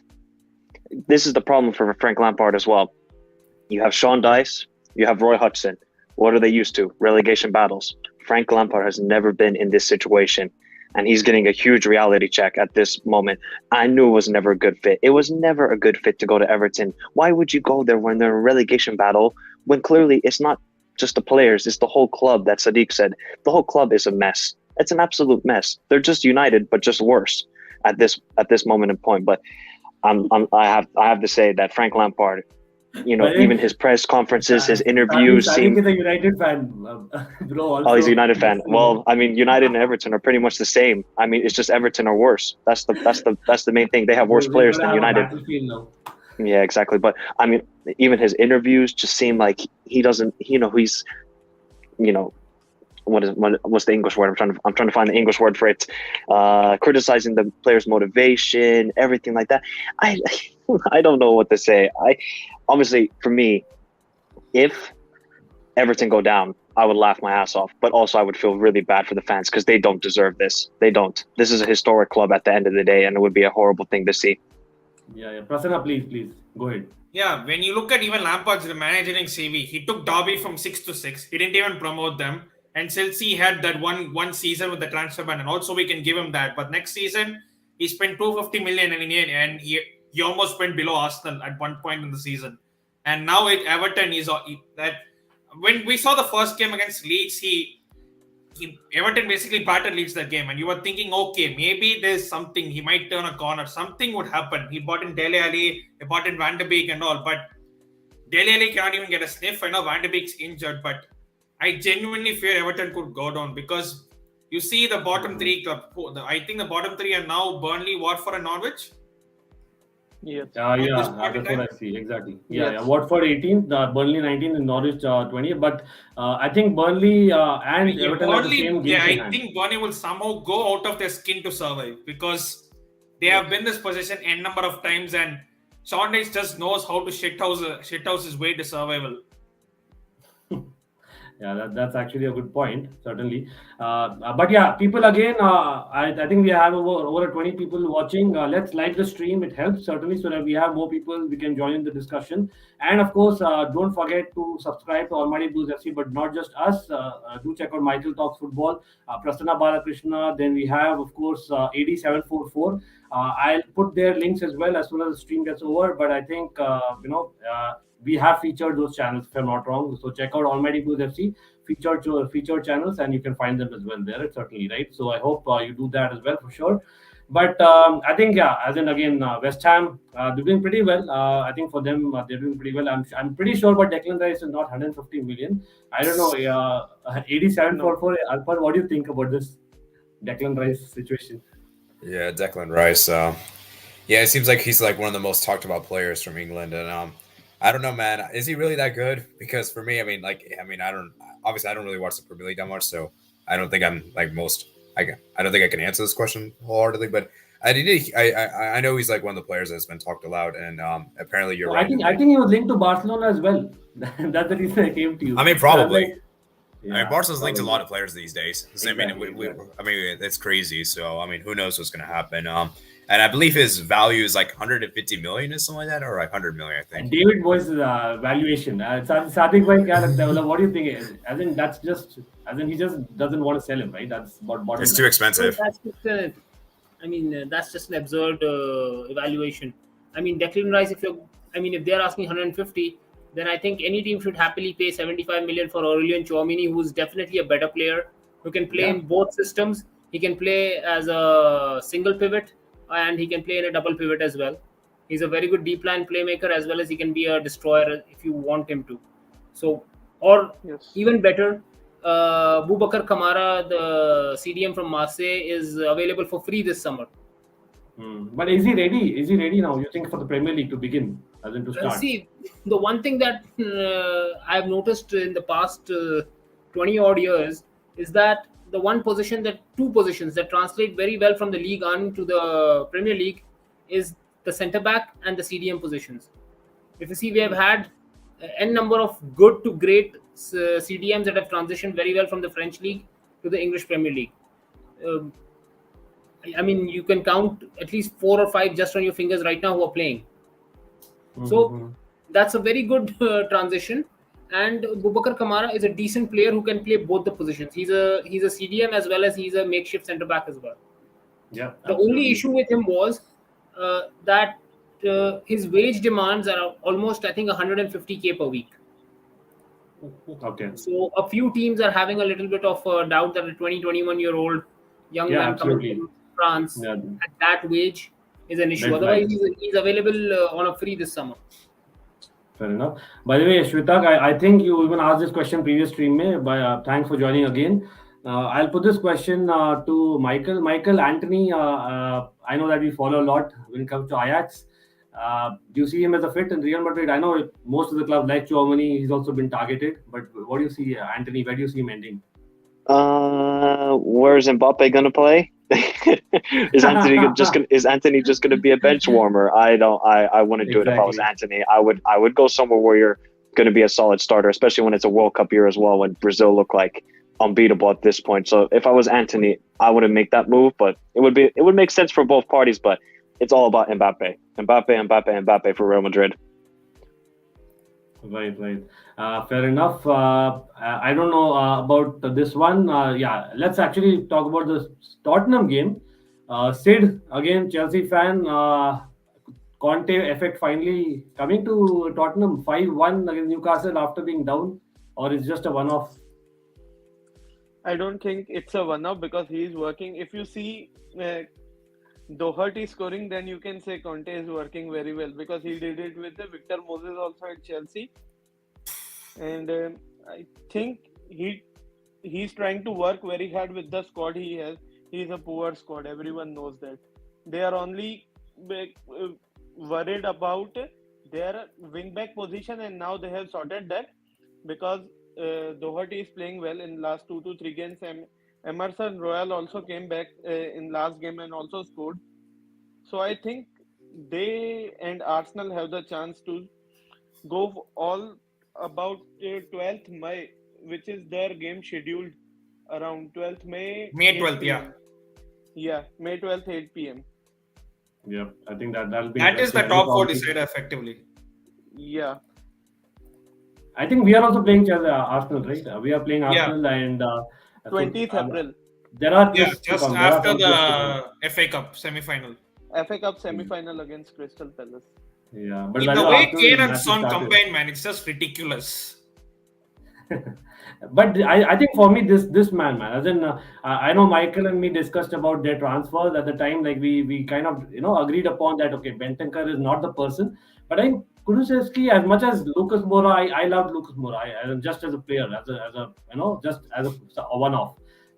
this is the problem for Frank Lampard as well. You have Sean Dice, you have Roy Hodgson. What are they used to? Relegation battles. Frank Lampard has never been in this situation, and he's getting a huge reality check at this moment. I knew it was never a good fit. It was never a good fit to go to Everton. Why would you go there when they're in a relegation battle when clearly it's not just the players, it's the whole club that Sadiq said. The whole club is a mess. It's an absolute mess. They're just United, but just worse at this moment in point. But I have to say that Frank Lampard, even his press conferences, his interviews seem. He's a United fan, bro. Also. Oh, he's a United fan. Well, I mean, United and Everton are pretty much the same. I mean, it's just Everton are worse. That's the main thing. They have worse players than United. Yeah, exactly. But I mean, even his interviews just seem like he doesn't. He's, what's the English word? I'm trying to find the English word for it. Criticizing the players' motivation, everything like that. I don't know what to say. Obviously, for me, if Everton go down, I would laugh my ass off. But also, I would feel really bad for the fans because they don't deserve this. They don't. This is a historic club at the end of the day, and it would be a horrible thing to see. Yeah. Prasanna, please go ahead. Yeah, when you look at even Lampard's managing CV, he took Derby from 6 to 6. He didn't even promote them. And Chelsea had that one season with the transfer ban, and also we can give him that. But next season, he spent 250 million and he almost went below Arsenal at one point in the season. And now at Everton, that when we saw the first game against Leeds, Everton basically battered Leeds that game, and you were thinking, okay, maybe there's something. He might turn a corner. Something would happen. He bought in Dele Alli, he bought in Van de Beek and all, but Dele Alli cannot even get a sniff. I know Van de Beek's injured, but I genuinely fear Everton could go down because you see the bottom three club. I think the bottom three are now Burnley, Watford, and Norwich. Yes. That's what I see. Exactly. Yeah. Watford 18th, Burnley 19th, and Norwich 20th. But I think Burnley and Everton are the same game. Yeah, I think Burnley will somehow go out of their skin to survive because they have been this position n number of times, and Sean Dice just knows how to shithouse his way to survival. Yeah, that's actually a good point, certainly. But yeah, people again, I think we have over 20 people watching. Let's like the stream. It helps, certainly, so that we have more people, we can join in the discussion. And of course, don't forget to subscribe to Almighty Blues FC, but not just us. Do check out Michael Talks Football, Prasanna Balakrishna. Then we have, of course, 8744. I'll put their links as soon as the stream gets over. But I think, we have featured those channels, if I'm not wrong. So check out Almighty Blues FC featured channels, and you can find them as well there. Certainly, right? So I hope you do that as well for sure. But I think, yeah, as in again, West Ham, they're doing pretty well. I think for them, they're doing pretty well. I'm pretty sure, but Declan Rice is not 150 million. I don't know. 87 for Arpon. What do you think about this Declan Rice situation? Yeah, Declan Rice. Yeah, it seems like he's like one of the most talked about players from England, and I don't know, man. Is he really that good? Because for me, I don't really watch the Premier League that much, so I don't think I'm like most. I don't think I can answer this question wholeheartedly, but I know he's like one of the players that's been talked a lot, and apparently you're right. I think he was linked to Barcelona as well. That's the reason I came to you. I mean, probably. Yeah, I mean, Barca's linked to a probably. lot of players these days. Exactly, I mean, it's crazy. So, I mean, who knows what's going to happen? And I believe his value is like 150 million or something like that, or like 100 million, I think. And David Boy's valuation. Sadiq bhai, what do you think? As in, he just doesn't want to sell him, right? That's what It's too expensive. That's just an absurd evaluation. I mean, Declan Rice, if they're asking 150, then I think any team should happily pay 75 million for Aurelien Tchouameni, who's definitely a better player, who can play in both systems. He can play as a single pivot, and he can play in a double pivot as well. He's a very good deep line playmaker, as well as he can be a destroyer if you want him to. So, or even better, Boubacar Kamara, the CDM from Marseille, is available for free this summer. But is he ready? Is he ready now, you think, for the Premier League to begin, as in to start? See, the one thing that I've noticed in the past 20 odd years is that two positions that translate very well from the Ligue 1 to the Premier League is the centre back and the CDM positions. If you see, we have had n number of good to great CDMs that have transitioned very well from the French League to the English Premier League. I mean, you can count at least 4 or 5 just on your fingers right now who are playing. So that's a very good transition. And Boubacar Kamara is a decent player who can play both the positions. He's a CDM as well as he's a makeshift centre back as well. Yeah. The only issue with him was that his wage demands are almost, I think, 150k per week. Okay. So a few teams are having a little bit of doubt that a 21-year-old young man coming from France at that wage is an issue. Otherwise, he's available on a free this summer. Fair enough. By the way, Shwetak, I think you even asked this question previous stream mein, but thanks for joining again. I'll put this question to Michael. Michael, Anthony, I know that we follow a lot when it comes to Ajax. Do you see him as a fit in Real Madrid? I know most of the clubs like Tchouameni, he's also been targeted. But what do you see, Anthony? Where do you see him ending? Where's Mbappe going to play? Is Anthony just going to be a bench warmer? I wouldn't do it if I was Anthony. I would go somewhere where you're going to be a solid starter, especially when it's a World Cup year as well, when Brazil look like unbeatable at this point. So if I was Anthony, I wouldn't make that move, but it would make sense for both parties. But it's all about Mbappe for Real Madrid. Right. Fair enough. I don't know about this one. Let's actually talk about the Tottenham game. Sid, again, Chelsea fan. Conte effect finally coming to Tottenham 5-1 against Newcastle after being down, or is just a one-off? I don't think it's a one-off because he's working. If you see Doherty scoring, then you can say Conte is working very well because he did it with the Victor Moses also at Chelsea. And I think he's trying to work very hard with the squad he has. He's a poor squad. Everyone knows that. They are only worried about their wing-back position, and now they have sorted that because Doherty is playing well in last 2 to 3 games, and Emerson Royal also came back in last game and also scored. So I think they and Arsenal have the chance to go all about 12th May, which is their game scheduled around 12th May. May 12th, yeah. Yeah, May 12th, 8 p.m. Yeah, I think that'll be... That is the top 4 decider effectively. Yeah. I think we are also playing Arsenal, right? We are playing Arsenal and... 20th April. There are just after the FA Cup semi-final. FA Cup semi-final against Crystal Palace. Yeah, but The whether way Arsenal Kane and matches Son started. combined, man, it's just ridiculous. But I think for me this man, as in I know Michael and me discussed about their transfers at the time. Like we kind of agreed upon that. Okay, Bentancur is not the person, but I think Kulusevski, as much as Lucas Moura, I loved Lucas Moura. Just as a player, as a just as a one-off.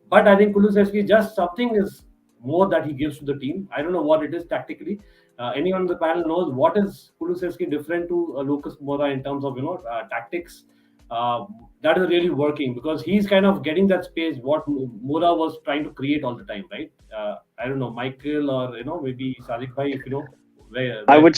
But I think Kulusevski, just something is more that he gives to the team. I don't know what it is tactically. Anyone on the panel knows what is Kulusevski different to Lucas Moura in terms of tactics. That is really working because he's kind of getting that space what Moura was trying to create all the time, right? I don't know, Michael or maybe Sadiq Bhai, if you know I would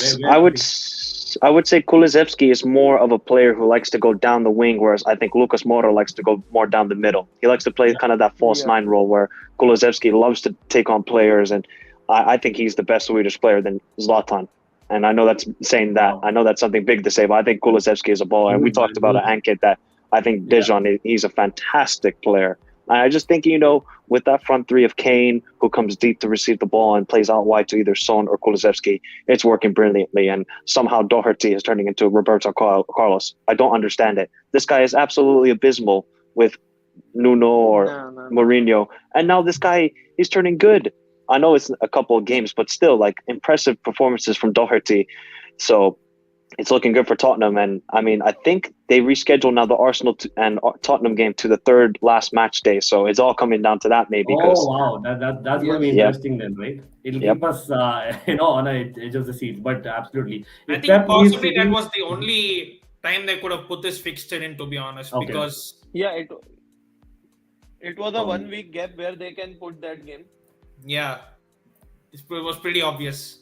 say Kulusevski is more of a player who likes to go down the wing, whereas I think Lucas Moura likes to go more down the middle. He likes to play kind of that false nine role where Kulusevski loves to take on players, and I think he's the best Swedish player than Zlatan. And I know that's saying that. I know that's something big to say, but I think Kulusevski is a baller. And we talked about Ankit that I think Dejan, he's a fantastic player. I just think, with that front three of Kane, who comes deep to receive the ball and plays out wide to either Son or Kulusevski, it's working brilliantly. And somehow Doherty is turning into Roberto Carlos. I don't understand it. This guy is absolutely abysmal with Nuno or Mourinho. And now this guy, he's turning good. I know it's a couple of games, but still, like, impressive performances from Doherty. So it's looking good for Tottenham. And I mean, I think they rescheduled now the Arsenal and Tottenham game to the third last match day. So it's all coming down to that, maybe. Oh, wow. That's going to be interesting then, right? It'll keep us, on the edge of the seat. But absolutely. I think possibly that was the only time they could have put this fixture in, to be honest. Okay. Because it was a 1 week gap where they can put that game. Yeah, it was pretty obvious.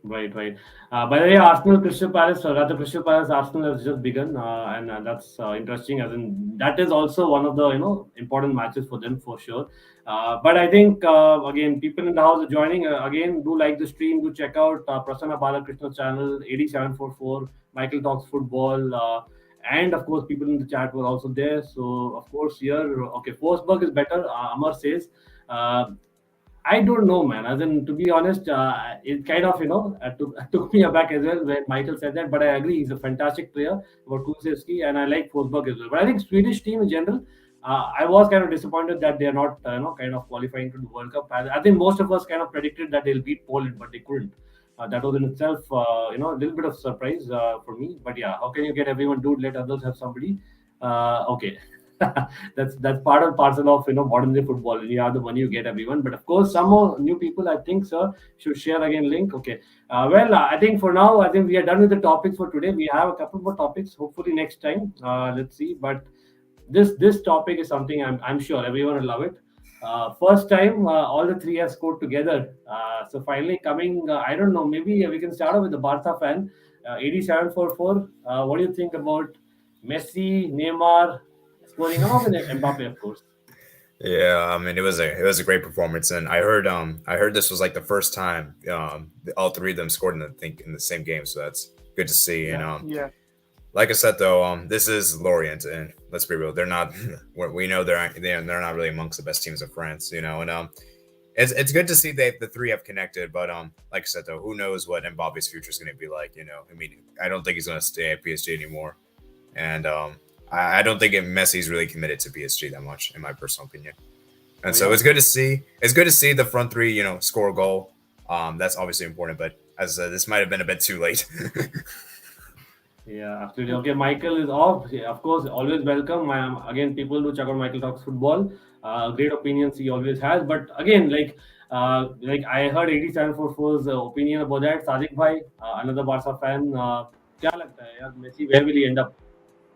Right. By the way, Arsenal Crystal Palace, Crystal Palace Arsenal has just begun, and that's interesting. As in, that is also one of the important matches for them for sure. But I think again, people in the house are joining. Again, do like the stream. Do check out Prasanna Balakrishna's channel, 8744. Michael Talks Football. And of course, people in the chat were also there. So of course, here, okay, Forsberg is better. Amar says. I don't know, man. As in, to be honest, it kind of, took me aback as well when Michael said that. But I agree, he's a fantastic player about Kulusevski, and I like Forsberg as well. But I think Swedish team in general, I was kind of disappointed that they're not, kind of qualifying to the World Cup. I think most of us kind of predicted that they'll beat Poland, but they couldn't. That was in itself, a little bit of surprise for me. But yeah, how can you get everyone, dude? Let others have somebody. Okay. that's part and parcel of modern day football. You have the money, you get everyone. But of course, some more new people, I think, sir, should share again link. Okay. I think for now, I think we are done with the topics for today. We have a couple more topics. Hopefully next time. Let's see. But this topic is something I'm sure everyone will love it. First time all the three have scored together. So finally coming. I don't know. Maybe we can start off with the Barca fan. 8744. What do you think about Messi, Neymar? Scoring along with Mbappe, of course. Yeah, I mean it was a great performance, and I heard this was like the first time all three of them scored in the same game, so that's good to see. And like I said though, this is Lorient, and let's be real, they're not. We know they're not really amongst the best teams of France, and it's good to see the three have connected. But like I said though, who knows what Mbappe's future is going to be like? I mean, I don't think he's going to stay at PSG anymore, and I don't think Messi's really committed to PSG that much, in my personal opinion. And so it's good to see. It's good to see the front three, score a goal. That's obviously important, but as this might have been a bit too late. Yeah, absolutely. Okay, Michael is off. Yeah, of course, always welcome. Again, people do check out Michael Talks Football. Great opinions he always has. But again, like I heard 8744's opinion about that. Sadiq Bhai, another Barca fan. Kya lagta hai, yaar, Messi, where will he end up?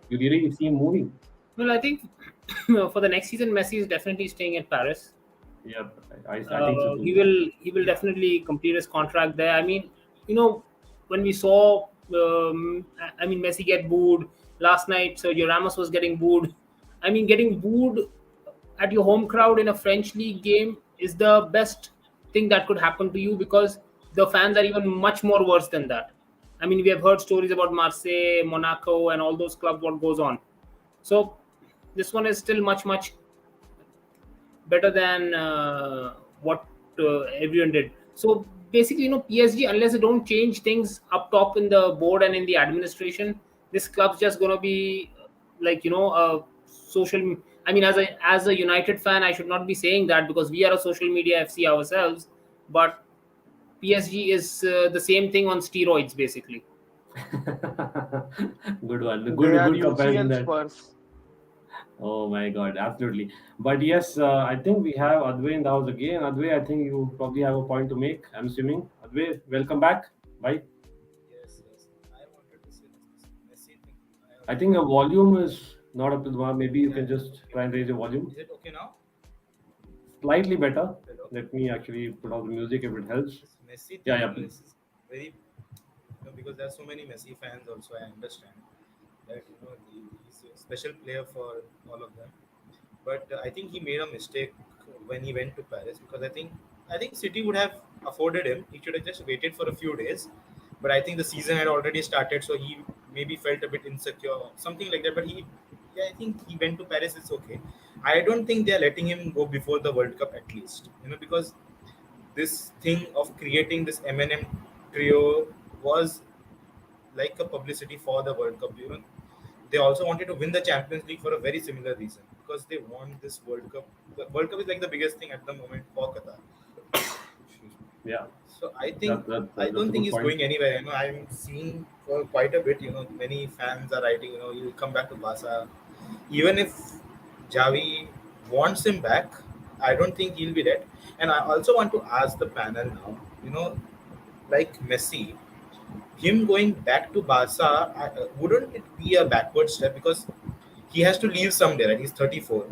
You really see him moving. Well, I think for the next season, Messi is definitely staying at Paris. Yeah, I think so. He will definitely complete his contract there. I mean, when we saw, Messi get booed last night, Sergio Ramos was getting booed. I mean, getting booed at your home crowd in a French league game is the best thing that could happen to you, because the fans are even much more worse than that. I mean, we have heard stories about Marseille, Monaco, and all those clubs, what goes on. So this one is still much, much better than what everyone did. So basically, PSG, unless they don't change things up top in the board and in the administration, this club's just gonna be like a social. I mean, as a United fan, I should not be saying that because we are a social media FC ourselves, but PSG is the same thing on steroids, basically. Good one. They Good are comparison UCL there. Spurs. Oh my God, absolutely. But yes, I think we have Advay in the house again. Advay, I think you probably have a point to make. I'm assuming. Advay, welcome back. Bye. Yes, yes. I wanted to say this Messi thing. I think your volume is not up to the mark. Maybe you can just try and raise your volume. Is it okay now? Slightly better. Hello? Let me actually put out the music if it helps. This Messi thing Yeah, please. is very, because there are so many Messi fans also. I understand that he's a special player for all of them. But I think he made a mistake when he went to Paris because I think City would have afforded him. He should have just waited for a few days. But I think the season had already started, so he maybe felt a bit insecure, something like that. But I think he went to Paris. It's okay. I don't think they're letting him go before the World Cup at least. Because this thing of creating this M&M trio was like a publicity for the World Cup. They also wanted to win the Champions League for a very similar reason because they want this World Cup. The World Cup is like the biggest thing at the moment for Qatar. Yeah. So I think That's I a don't good think he's point. going anywhere. I'm seeing for quite a bit. Many fans are writing. He'll come back to Barca. Even if Javi wants him back, I don't think he'll be that. And I also want to ask the panel now. Like Messi, him going back to Barca, wouldn't it be a backward step because he has to leave someday, right? He's 34.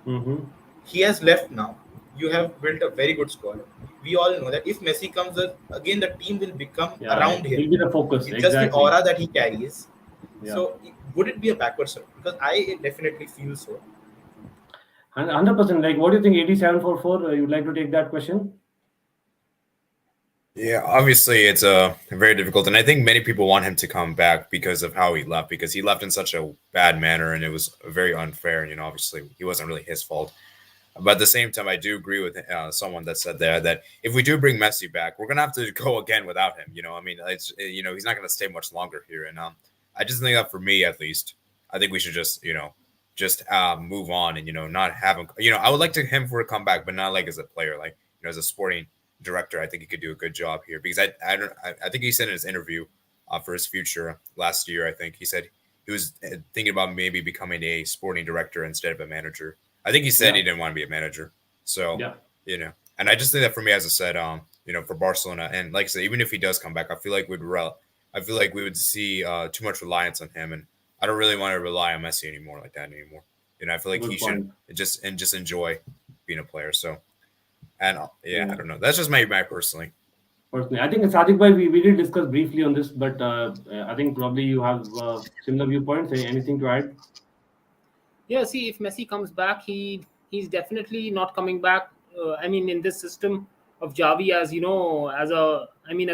Mm-hmm. He has left now. You have built a very good squad. We all know that if Messi comes, again the team will become around him. He'll be the focus. It's Exactly. just the aura that he carries. Yeah. So would it be a backward step? Because I definitely feel so. 100%. Like, what do you think? 8744. You'd like to take that question? Yeah, obviously it's very difficult, and I think many people want him to come back because of how he left, because he left in such a bad manner, and it was very unfair. Obviously he wasn't really his fault. But at the same time, I do agree with someone that said there that if we do bring Messi back, we're gonna have to go again without him. I mean, it's he's not gonna stay much longer here, and I just think that for me at least, I think we should just move on and not have him. I would like him for a comeback, but not like as a player, like as a sporting director. I think he could do a good job here because I think he said in his interview for his future last year, I think he said he was thinking about maybe becoming a sporting director instead of a manager. I think he said he didn't want to be a manager. So, and I just think that for me, as I said, for Barcelona, and like I said, even if he does come back, I feel like we would see too much reliance on him, and I don't really want to rely on Messi anymore like that anymore. I feel like he should just enjoy being a player. So, and I don't know. That's just my personally. Personally, I think Sadiq bhai, we did discuss briefly on this, but I think probably you have similar viewpoints. Anything to add? Yeah, see, if Messi comes back, he's definitely not coming back. I mean, in this system of Javi, as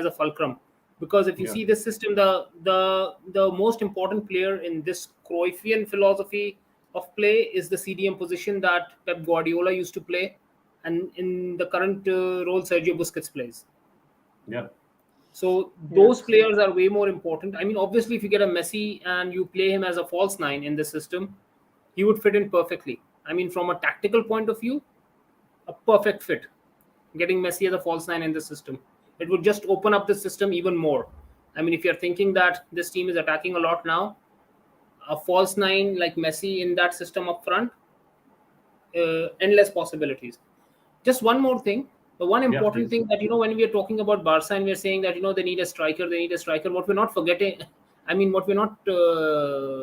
a fulcrum, because if you see this system, the most important player in this Cruyffian philosophy of play is the CDM position that Pep Guardiola used to play, and in the current role Sergio Busquets plays. Yeah. So those players are way more important. I mean, obviously, if you get a Messi and you play him as a false nine in this system, he would fit in perfectly. I mean, from a tactical point of view, a perfect fit. Getting Messi as a false nine in the system, it would just open up the system even more. I mean, if you're thinking that this team is attacking a lot now, a false nine like Messi in that system up front, endless possibilities. Just one more thing. The one important thing that, when we are talking about Barca and we're saying that, they need a striker, what we're not forgetting, what we're not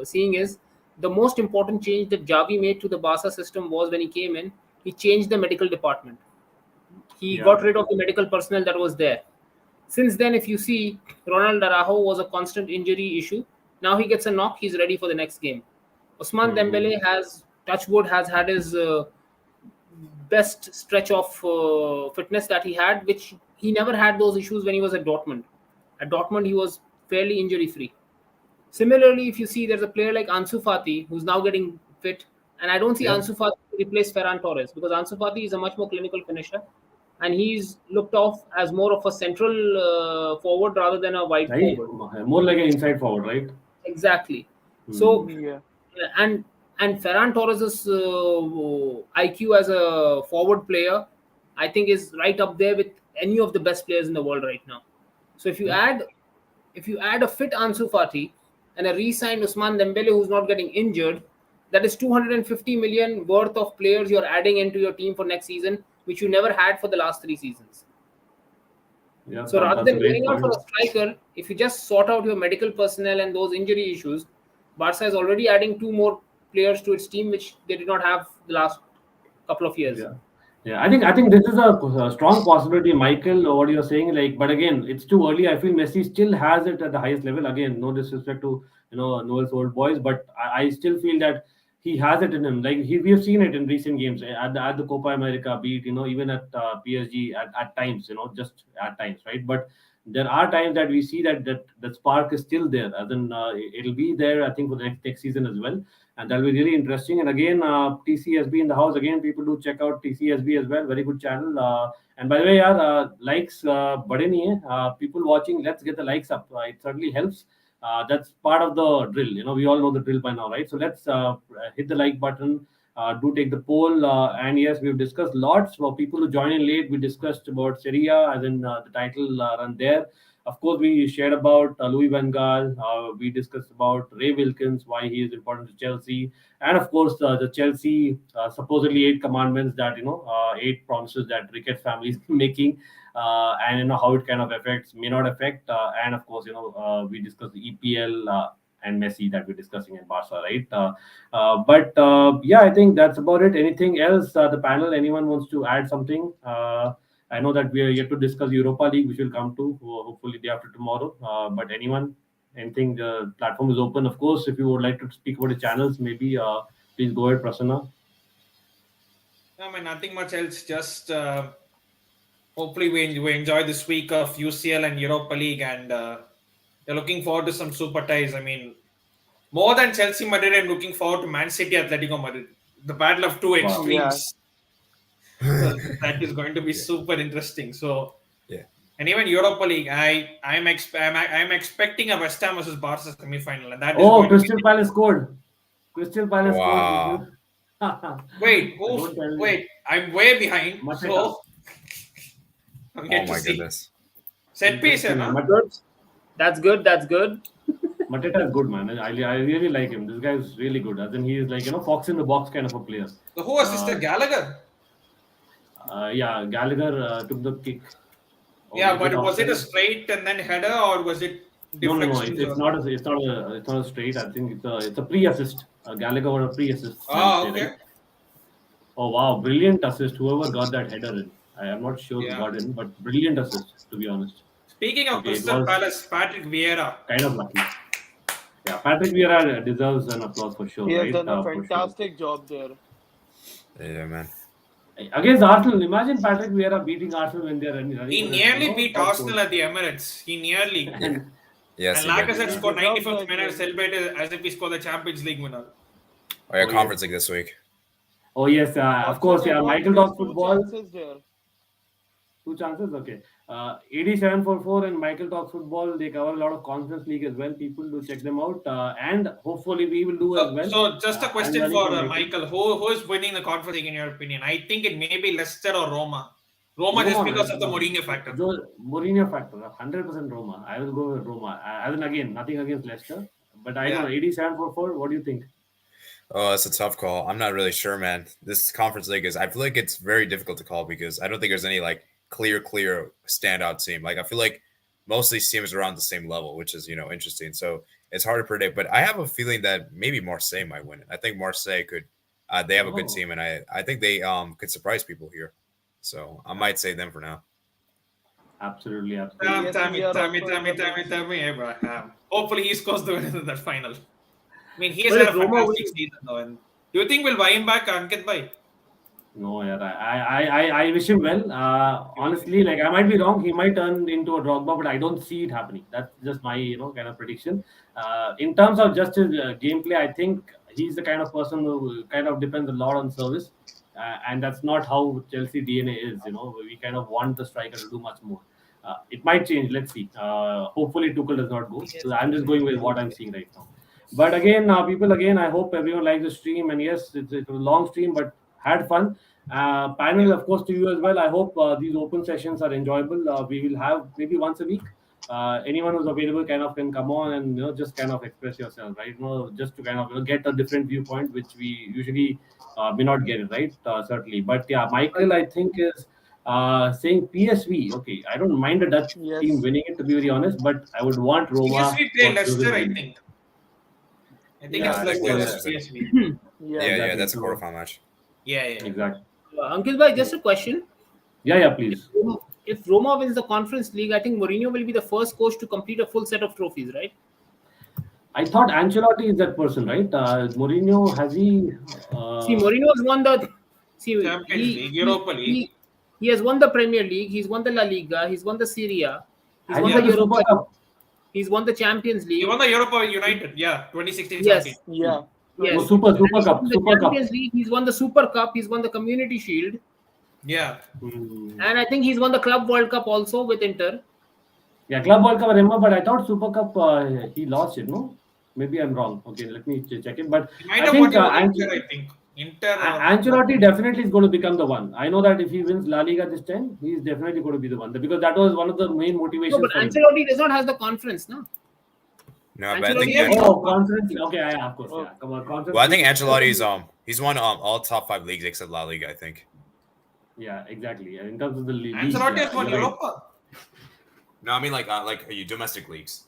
seeing is the most important change that Javi made to the Barca system was when he came in, he changed the medical department. He got rid of the medical personnel that was there. Since then, if you see, Ronald Araujo was a constant injury issue. Now he gets a knock, he's ready for the next game. Ousmane Dembele has had his best stretch of fitness that he had, which he never had those issues when he was at Dortmund. At Dortmund, he was fairly injury-free. Similarly, if you see, there's a player like Ansu Fati who's now getting fit, and I don't see Ansu Fati replace Ferran Torres because Ansu Fati is a much more clinical finisher. and he's looked off as more of a central forward rather than a wide Right? forward. More like an inside forward, right? Exactly. Hmm. So Yeah. and Ferran Torres's IQ as a forward player, I think, is right up there with any of the best players in the world right now. So if you Yeah. add a fit Ansu Fati and a re-signed Usman Dembele who's not getting injured, that is 250 million worth of players you're adding into your team for next season, which you never had for the last 3 seasons. Yeah, So rather that's a than great going out for point. a striker, if you just sort out your medical personnel and those injury issues, Barca is already adding 2 more players to its team, which they did not have the last couple of years. Yeah. Yeah, I think this is a strong possibility, Michael. What you're saying, like, but again, it's too early. I feel Messi still has it at the highest level. Again, no disrespect to Noel's old boys, but I still feel that he has it in him. Like we have seen it in recent games at the Copa America, be it even at PSG at times, just at times, right? But there are times that we see that spark is still there. As in, it'll be there. I think for the next season as well, and that'll be really interesting. And again, TCSB in the house. Again, people do check out TCSB as well. Very good channel. And by the way, likes bade nahi hai. People watching, let's get the likes up. It certainly helps. That's part of the drill. We all know the drill by now, right? So let's hit the like button. Do take the poll. And yes, we've discussed lots. For people who join in late, we discussed about Serie A, as in the title run there. Of course, we shared about Louis Van Gaal. We discussed about RayWilkins, why he is important to Chelsea, and of course the Chelsea supposedly 8 commandments that 8 promises that Ricketts family is making, and how it kind of affects, may not affect, and of course we discussed the EPL. And Messi that we're discussing in Barca, right? But yeah, I think that's about it. Anything else, the panel? Anyone wants to add something? I know that we are yet to discuss Europa League, which will come to hopefully day after tomorrow. But anything, the platform is open. Of course, if you would like to speak about the channels, maybe please go ahead, Prasanna. I mean, nothing much else. Just hopefully we enjoy this week of UCL and Europa League, and we're looking forward to some super ties. I mean, more than Chelsea Madrid, I'm looking forward to Man City Atletico Madrid. The battle of two extremes. So that is going to be super interesting. So Yeah. And even Europa League, I'm expecting a West Ham versus Barca semi-final, and that is Oh, going to Crystal be... Palace scored. Crystal Palace Wow. scored. Wait, Don't tell me. wait, I'm way behind. Mateta. So I'm yet Oh to my see. goodness. Set piece, Interesting. huh? That's good. That's good. Mateta is good, man. I really like him. This guy is really good. As in, he is like fox in the box kind of a player. So who assisted Gallagher? Yeah, Gallagher took the kick. Or Yeah, but was it a offside? straight and then header, or was it No. deflections? It's not a straight. I think it's a pre-assist. Gallagher or a pre-assist. Oh, I would say, okay. right? Oh wow, brilliant assist! Whoever got that header in, I am not sure who Yeah. got in, but brilliant assist, to be honest. Speaking of Okay, it Crystal was Palace, Patrick Vieira. kind of lucky. Yeah, Patrick Vieira deserves an applause for sure, He has right? done a For sure. fantastic job there. Yeah, man. Against Arsenal, imagine Patrick Vieira beating Arsenal when they're running. He for the, nearly beat top Arsenal four. at the Emirates. He nearly. And Yes. And he did. Lacazette Yeah. scored He deserves 95th that minute, win. celebrated as if he scored the Champions League winner. Oh yeah, Oh, Conference League this week. oh yes, of course, yeah. Michael Dog Football. 2 chances there. 2 chances, okay. 8744 and Michael Talks Football, they cover a lot of Conference League as well. People do check them out, and hopefully we will do as well. So just a question I'm for running from Michael. Who is winning the Conference League in your opinion? I think it may be Leicester or Roma. Roma just because of the Mourinho factor. Mourinho factor, 100% Roma. I will go with Roma. As in, again, nothing against Leicester, but I don't know. 8744. What do you think? Oh, it's a tough call. I'm not really sure, man. This Conference League I feel like it's very difficult to call because I don't think there's any like clear standout team. Like I feel like most of these teams are around the same level, which is interesting. So it's hard to predict. But I have a feeling that maybe Marseille might win it. I think Marseille could. They have a good team, and I think they could surprise people here. So I might say them for now. Absolutely. Tell me, Abraham. Hopefully he scores the win in that final. I mean, he has had a fantastic season though. And do you think we'll buy him back, Ankit bhai? No, yeah, I wish him well. Honestly, like I might be wrong. He might turn into a Drogba, but I don't see it happening. That's just my kind of prediction. In terms of just his gameplay, I think he's the kind of person who kind of depends a lot on service. and that's not how Chelsea DNA is. We kind of want the striker to do much more. It might change. Let's see. Hopefully, Tuchel does not go. So I'm just going with what I'm seeing right now. But again, people, I hope everyone likes the stream. And yes, it was a long stream, but had fun. Panel, of course, to you as well. I hope these open sessions are enjoyable. We will have maybe once a week. Anyone who's available can come on and just kind of express yourself, right? Just to kind of get a different viewpoint, which we usually may not get it, right? Certainly. But yeah, Michael, I think is saying PSV. Okay, I don't mind a Dutch team winning it, to be very honest, but I would want Roma. PSV play Leicester, I think. I think Yeah, it's Leicester. PSV. Yeah, that's a quarterfinal match. Yeah. Exactly. Ankit bhai, just a question. Yeah, please. If Roma wins the Conference League, I think Mourinho will be the first coach to complete a full set of trophies, right? I thought Ancelotti is that person, right? Mourinho, has he? See, Mourinho has won the Champions League, Europa League. He has won the Premier League. He's won the La Liga. He's won the Serie A. He's Has won he the won the Europa Super Cup? League. He's won the Champions League. He won the Europa United, 2016. Yes. Yeah. Yes. Oh, Super And he's Cup. won the Super Cup. Champions League. He's won the Super Cup. He's won the Community Shield. Yeah. And I think he's won the Club World Cup also with Inter. Yeah, Club World Cup I remember, but I thought Super Cup he lost it, no? Maybe I'm wrong. Okay, let me check it. But He might I have think won Inter, I think. Inter. Ancelotti definitely is going to become the one. I know that if he wins La Liga this time, he's definitely going to be the one. Because that was one of the main motivations. No, but for him. Ancelotti does not have the conference, no? No, but I think Ancelotti- Conference. Okay, yeah, of course. Yeah, come on, conference. well, I think Ancelotti's he's won all top 5 leagues except La Liga, I think. Yeah, exactly. In terms of the league, Ancelotti has won you're right. Europa. No, I mean like are you domestic leagues?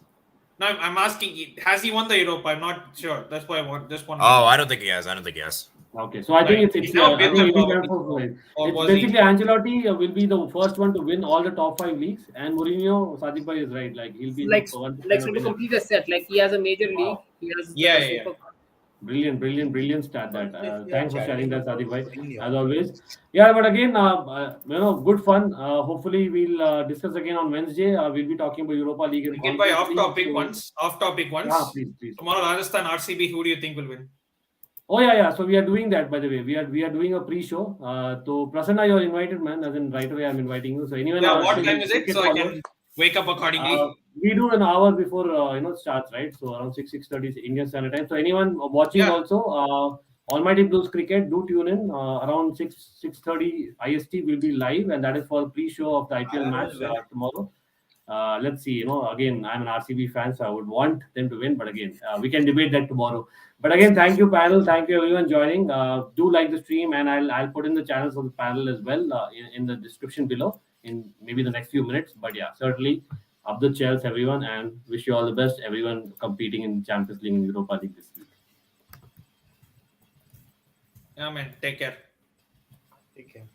No, I'm asking, has he won the Europa? I'm not sure. That's why I want just one. Oh, I don't think he has. Okay, so I think it's Now I think Peter it will be probably. done for Or it's was basically he? Ancelotti will be the first one to win all the top 5 leagues, and Mourinho, Sadiq bhai is right. Like he'll be Like, the one to like kind so of to win it. complete a set. Like he has a major league. He has Yeah, the yeah. Super Cup. Brilliant stat that. Thanks for sharing that, Sadiq bhai, as always. Yeah, but again, good fun. Hopefully, we'll discuss again on Wednesday. We'll be talking about Europa League and We can buy Conference off-topic League. ones. Off-topic ones. Yeah, please. Tomorrow, Rajasthan RCB. Who do you think will win? Oh yeah. So we are doing that, by the way. We are doing a pre-show. So Prasanna, you're invited, man. As in right away, I'm inviting you. So anyone. Yeah. What time is it? So I can wake up accordingly. We do an hour before it starts, right? So around 6:30 Indian Standard Time. So anyone watching also, Almighty Blues Cricket, do tune in around 6:30 IST. Will be live, and that is for pre-show of the IPL match tomorrow. Let's see. Again, I'm an RCB fan, so I would want them to win. But again, we can debate that tomorrow. But again, thank you, panel. Thank you, everyone joining. Do like the stream, and I'll put in the channels of the panel as well in the description below in maybe the next few minutes. But yeah, certainly up the chairs, everyone, and wish you all the best. Everyone competing in Champions League and Europa League this week. Yeah, man. Take care. Take care.